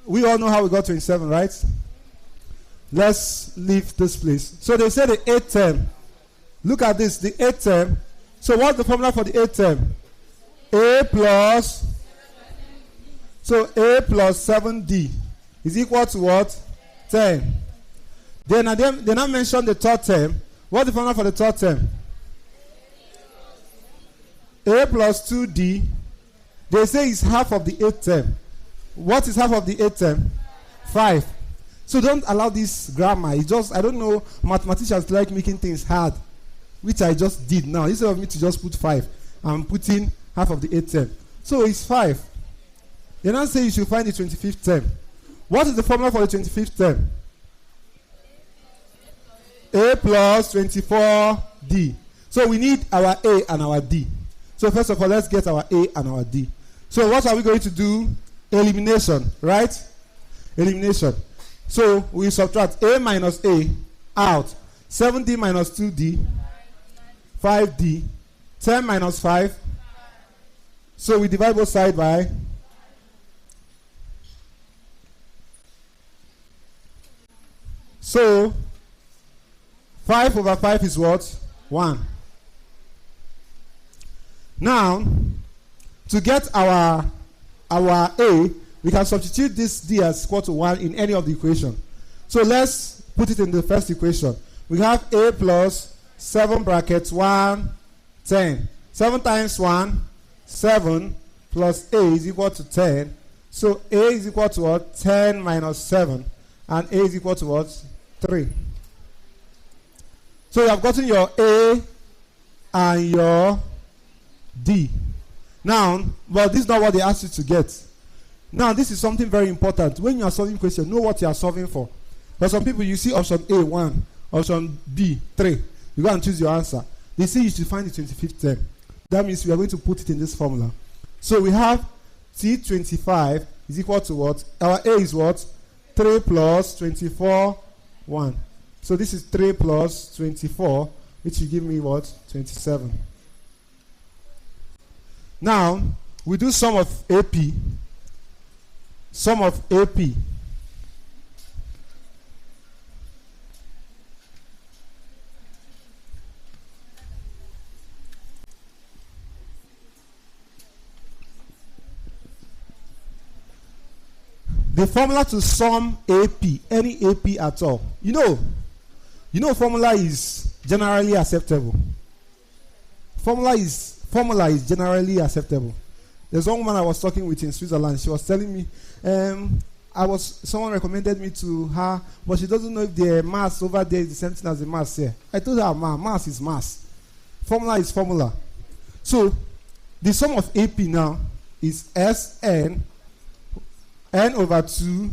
we all know how we got 27, right? Let's leave this place. So they say the eighth term. Look at this. The eighth term So what's the formula for the eighth term? A plus, so A plus 7D is equal to what? 10. Then they now mention the third term. What's the formula for the third term? A plus 2D. They say it's half of the eighth term. What is half of the eighth term? 5. So don't allow this grammar. It's just, I don't know, mathematicians like making things hard, which I just did now. Instead of me to just put 5, I'm putting half of the eighth term. So it's 5. They now say you should find the 25th term. What is the formula for the 25th term? A plus 24D. So we need our A and our D. So first of all, let's get our A and our D. So what are we going to do? Elimination, right? Elimination. So we subtract A minus A out. 7D minus 2D. 5D. 10 minus 5. So we divide both sides by. So 5 over 5 is what? 1. Now, to get our A, we can substitute this D as equal to 1 in any of the equation. So let's put it in the first equation. We have A plus 7 brackets 1, 10. 7 times 1, 7 plus A is equal to 10. So A is equal to what? 10 minus 7. And A is equal to what? 3. So you have gotten your A and your D. Now, well, this is not what they asked you to get. Now, this is something very important. When you are solving question, know what you are solving for. But some people, you see option A, 1, option B, 3. You go and choose your answer. They say you should find the 25th term. That means we are going to put it in this formula. So we have T25 is equal to what? Our A is what? 3 plus 24, 1. So this is 3 plus 24, which will give me what? 27. Now, we do sum of AP. Sum of AP. The formula to sum AP, any AP at all. You know formula is generally acceptable. Formula is generally acceptable. There's one woman I was talking with in Switzerland. She was telling me, someone recommended me to her, but she doesn't know if the mass over there is the same thing as the mass here. I told her, mass is mass. Formula is formula. So, the sum of AP now is Sn n over 2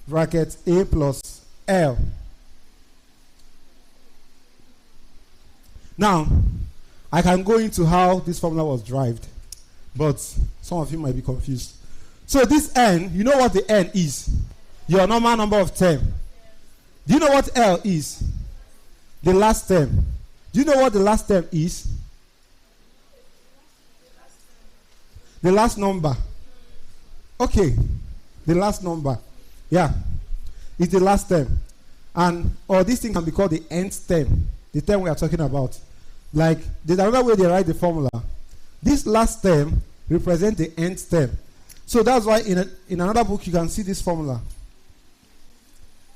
bracket A plus L. Now, I can go into how this formula was derived, but some of you might be confused. So this n, you know what the n is? Your normal number of term. Do you know what L is? The last term. Do you know what the last term is? The last number. Okay. The last number. Yeah. It's the last term. And or this thing can be called the nth term. The term we are talking about. Like, there's another way they write the formula. This last term represents the nth term. So that's why in another book you can see this formula.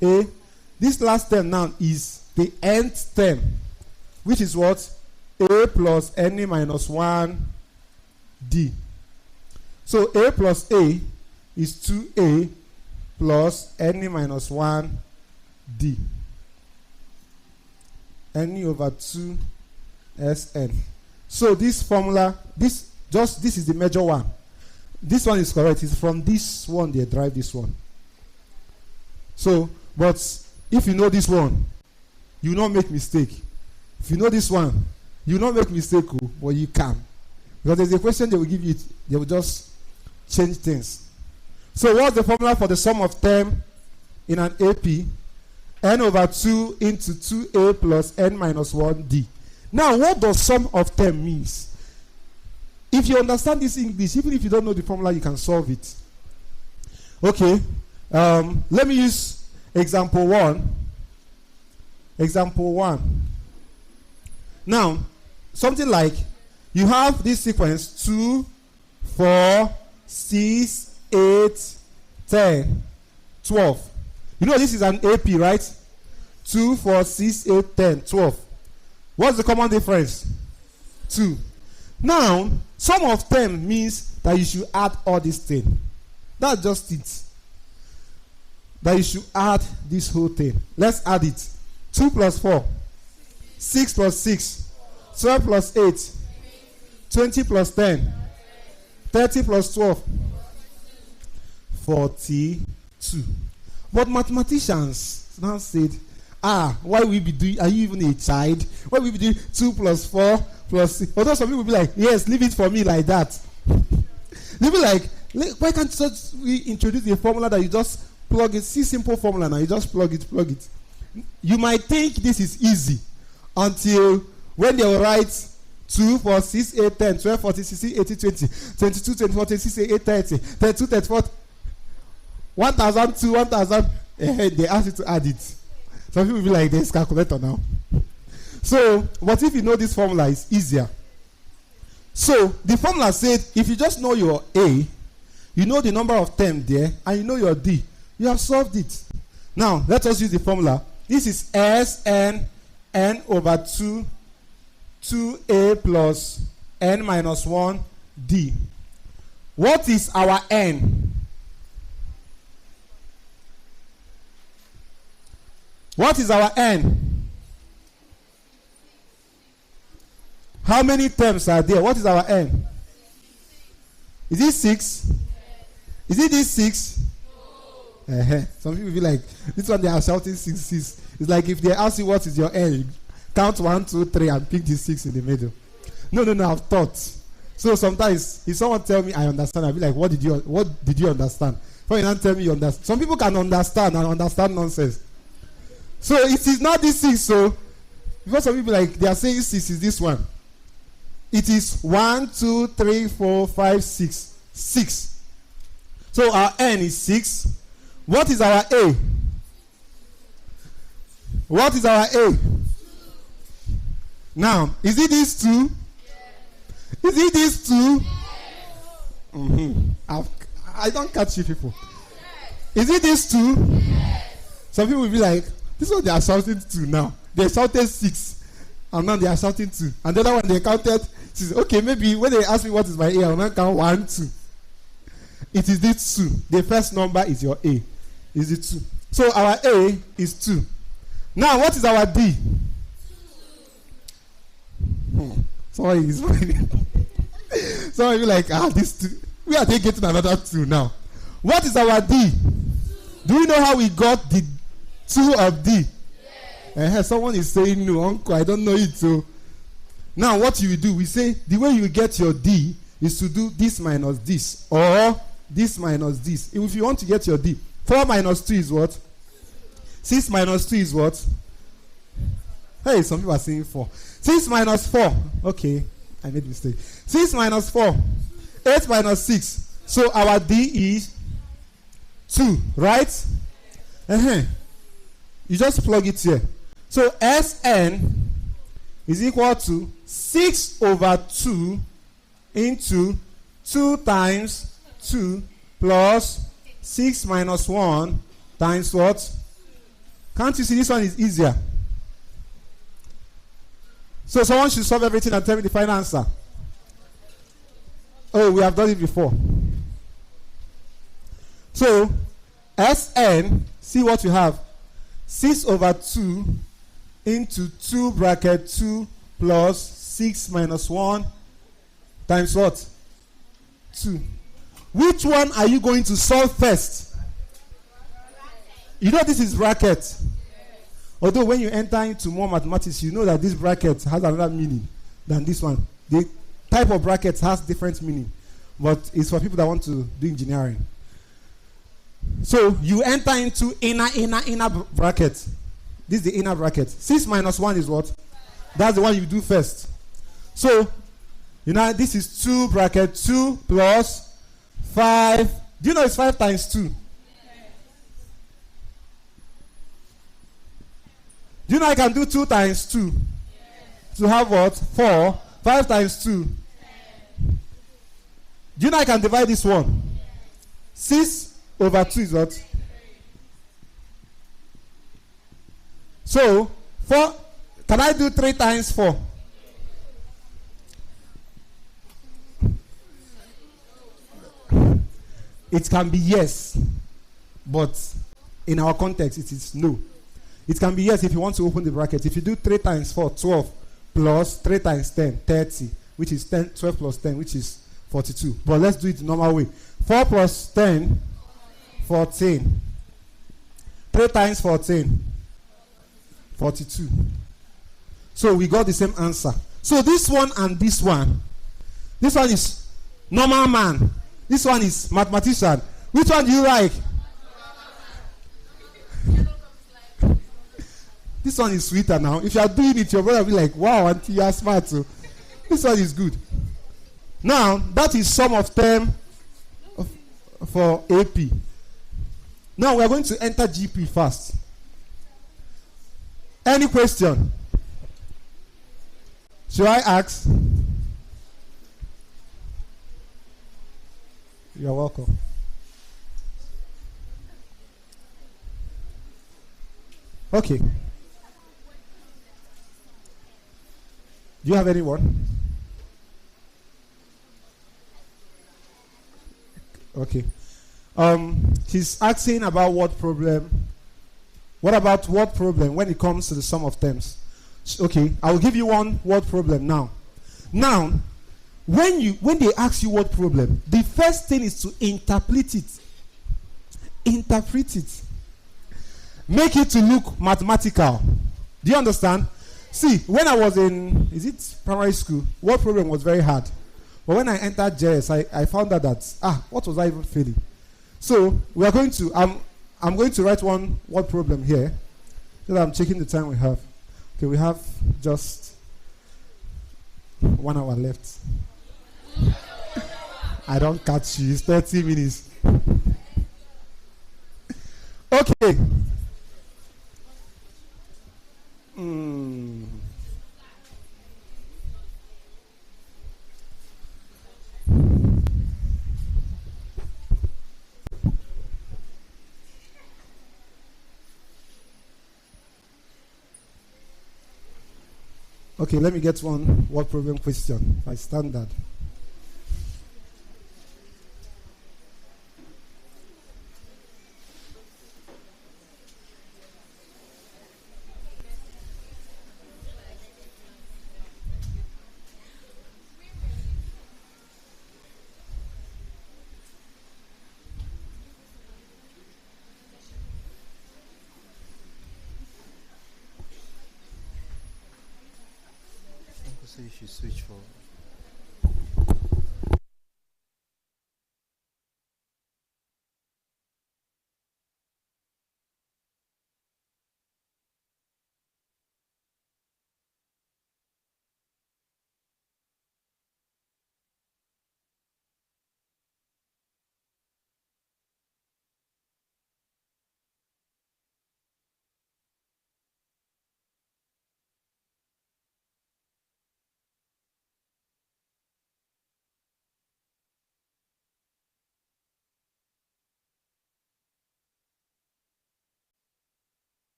This last term now is the nth term, which is what? A plus n minus 1 D. So A plus A is 2A plus n minus 1 D. N over 2 Sn. So this formula, this is the major one. This one is correct. It's from this one they derive this one. So, but if you know this one, you will not make mistake. If you know this one, you will not make mistake, but you can. Because there's a question they will give you, they will just change things. So what's the formula for the sum of term in an AP? N over 2 into 2A plus n minus 1D. Now, what does sum of term means? If you understand this English, even if you don't know the formula, you can solve it. Okay. Let me use example 1. Example 1. Now, something like you have this sequence 2, 4, 6, 8, 10, 12. You know this is an AP, right? 2, 4, 6, 8, 10, 12. What's the common difference? 2. Now, sum of 10 means that you should add all these 10. That's just it. That you should add this whole thing. Let's add it. 2 plus 4. 6 plus 6. 12 plus 8. 20 plus 10. 30 plus 12. 42. But mathematicians now said, why we be doing, are you even a child? Why we be doing 2 plus 4 plus 6? Although some people will be like, yes, leave it for me like that. They'll be like, why can't we introduce a formula that you just plug it? See, simple formula now, you just plug it. You might think this is easy until when they will write 2, 4, 6, 8, 10, 12, 14, 16, 18, 20, 22, 24, 26, 28, 30, 32, 34, 1,002, 1,000. They ask you to add it. Some people will be like, there's calculator now. So, but if you know this formula, it's easier. So, the formula said, if you just know your A, you know the number of terms there, and you know your D, you have solved it. Now, let us use the formula. This is Sn n over 2, 2a plus n minus 1 d. What is our n? What is our n? How many terms are there? What is our n? Is it 6? Is it this 6? Some people be like, this one they are shouting 6, 6. It's like if they ask you what is your n, count 1, 2, 3 and pick the 6 in the middle. No, I've thought. So sometimes if someone tell me I understand, I'll be like, what did you understand? Before you not tell me you understand. Some people can understand and understand nonsense. So it is not this 6, so because some people like they are saying 6 is this one. It is 1, 2, 3, 4, 5, 6. 6. So our n is 6. What is our A? What is our A? Now, is it this 2? Yes. Is it this 2? Yes. I don't catch you people. Yes. Is it this 2? Yes. Some people will be like, this one they are shouting 2 now. They shouted 6. And now they are shouting 2. And the other one they counted 6. Okay, maybe when they ask me what is my A, I will not count 1, 2. It is this 2. The first number is your A. Is it 2? So our A is 2. Now what is our D? Sorry, is some of you like, this 2. We are getting another 2 now. What is our D? Do you know how we got the 2 of D? Yes. Someone is saying no, uncle, I don't know it. So now what you do, we say the way you get your D is to do this minus this, or this minus this. If you want to get your D, 4 minus 2 is what? 6 minus 2 is what? Hey, some people are saying 4. 6 minus 4. Okay, I made a mistake. 6 minus 4. 8 minus 6. So our D is 2, right? You just plug it here. So Sn is equal to 6 over 2 into 2 times 2 plus 6 minus 1 times what? Can't you see this one is easier? So someone should solve everything and tell me the final answer. Oh, we have done it before. So Sn, see what you have. 6 over 2 into 2 bracket 2 plus 6 minus 1 times what? 2. Which one are you going to solve first? You know this is bracket. Although when you enter into more mathematics, you know that this bracket has another meaning than this one. The type of bracket has different meaning, but it's for people that want to do engineering. So you enter into inner bracket. This is the inner bracket. 6 minus 1 is what? That's the one you do first. So, you know, this is 2 bracket 2 plus 5. Do you know it's 5 times 2? Do you know I can do 2 times 2? To have what? 4. 5 times 2. Do you know I can divide this one? 6 over 2 is what? So, 4. Can I do 3 times 4? It can be yes, but in our context, it is no. It can be yes if you want to open the bracket. If you do 3 times 4, 12, plus 3 times 10, 30, which is 10, 12 plus 10, which is 42. But let's do it the normal way. 4 plus 10, 14. 3 times 14, 42. So we got the same answer. So this one and this one is normal man. This one is mathematician. Which one do you like? This one is sweeter now. If you are doing it, your brother will be like, wow, auntie, you are smart too. This one is good. Now, that is sum of term for AP. Now, we are going to enter GP first. Any question? Should I ask? You're welcome. Okay. Do you have anyone? Okay. He's asking about what problem. What about what problem when it comes to the sum of terms? Okay, I will give you one word problem now. Now, when they ask you what problem, the first thing is to interpret it. Interpret it. Make it to look mathematical. Do you understand? See, when I was in, primary school, word problem was very hard. But when I entered JS, I found out that, what was I even feeling? So, we are going to, I'm going to write one word problem here. So that I'm checking the time we have. Okay, we have just 1 hour left. I don't catch you. It's 30 minutes. Okay. Okay, let me get one word problem question by standard. So you should switch for.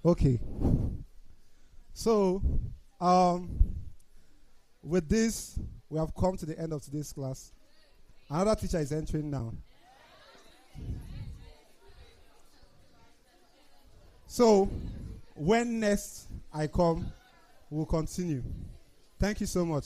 Okay. So, with this, we have come to the end of today's class. Another teacher is entering now. So, when next I come, we'll continue. Thank you so much.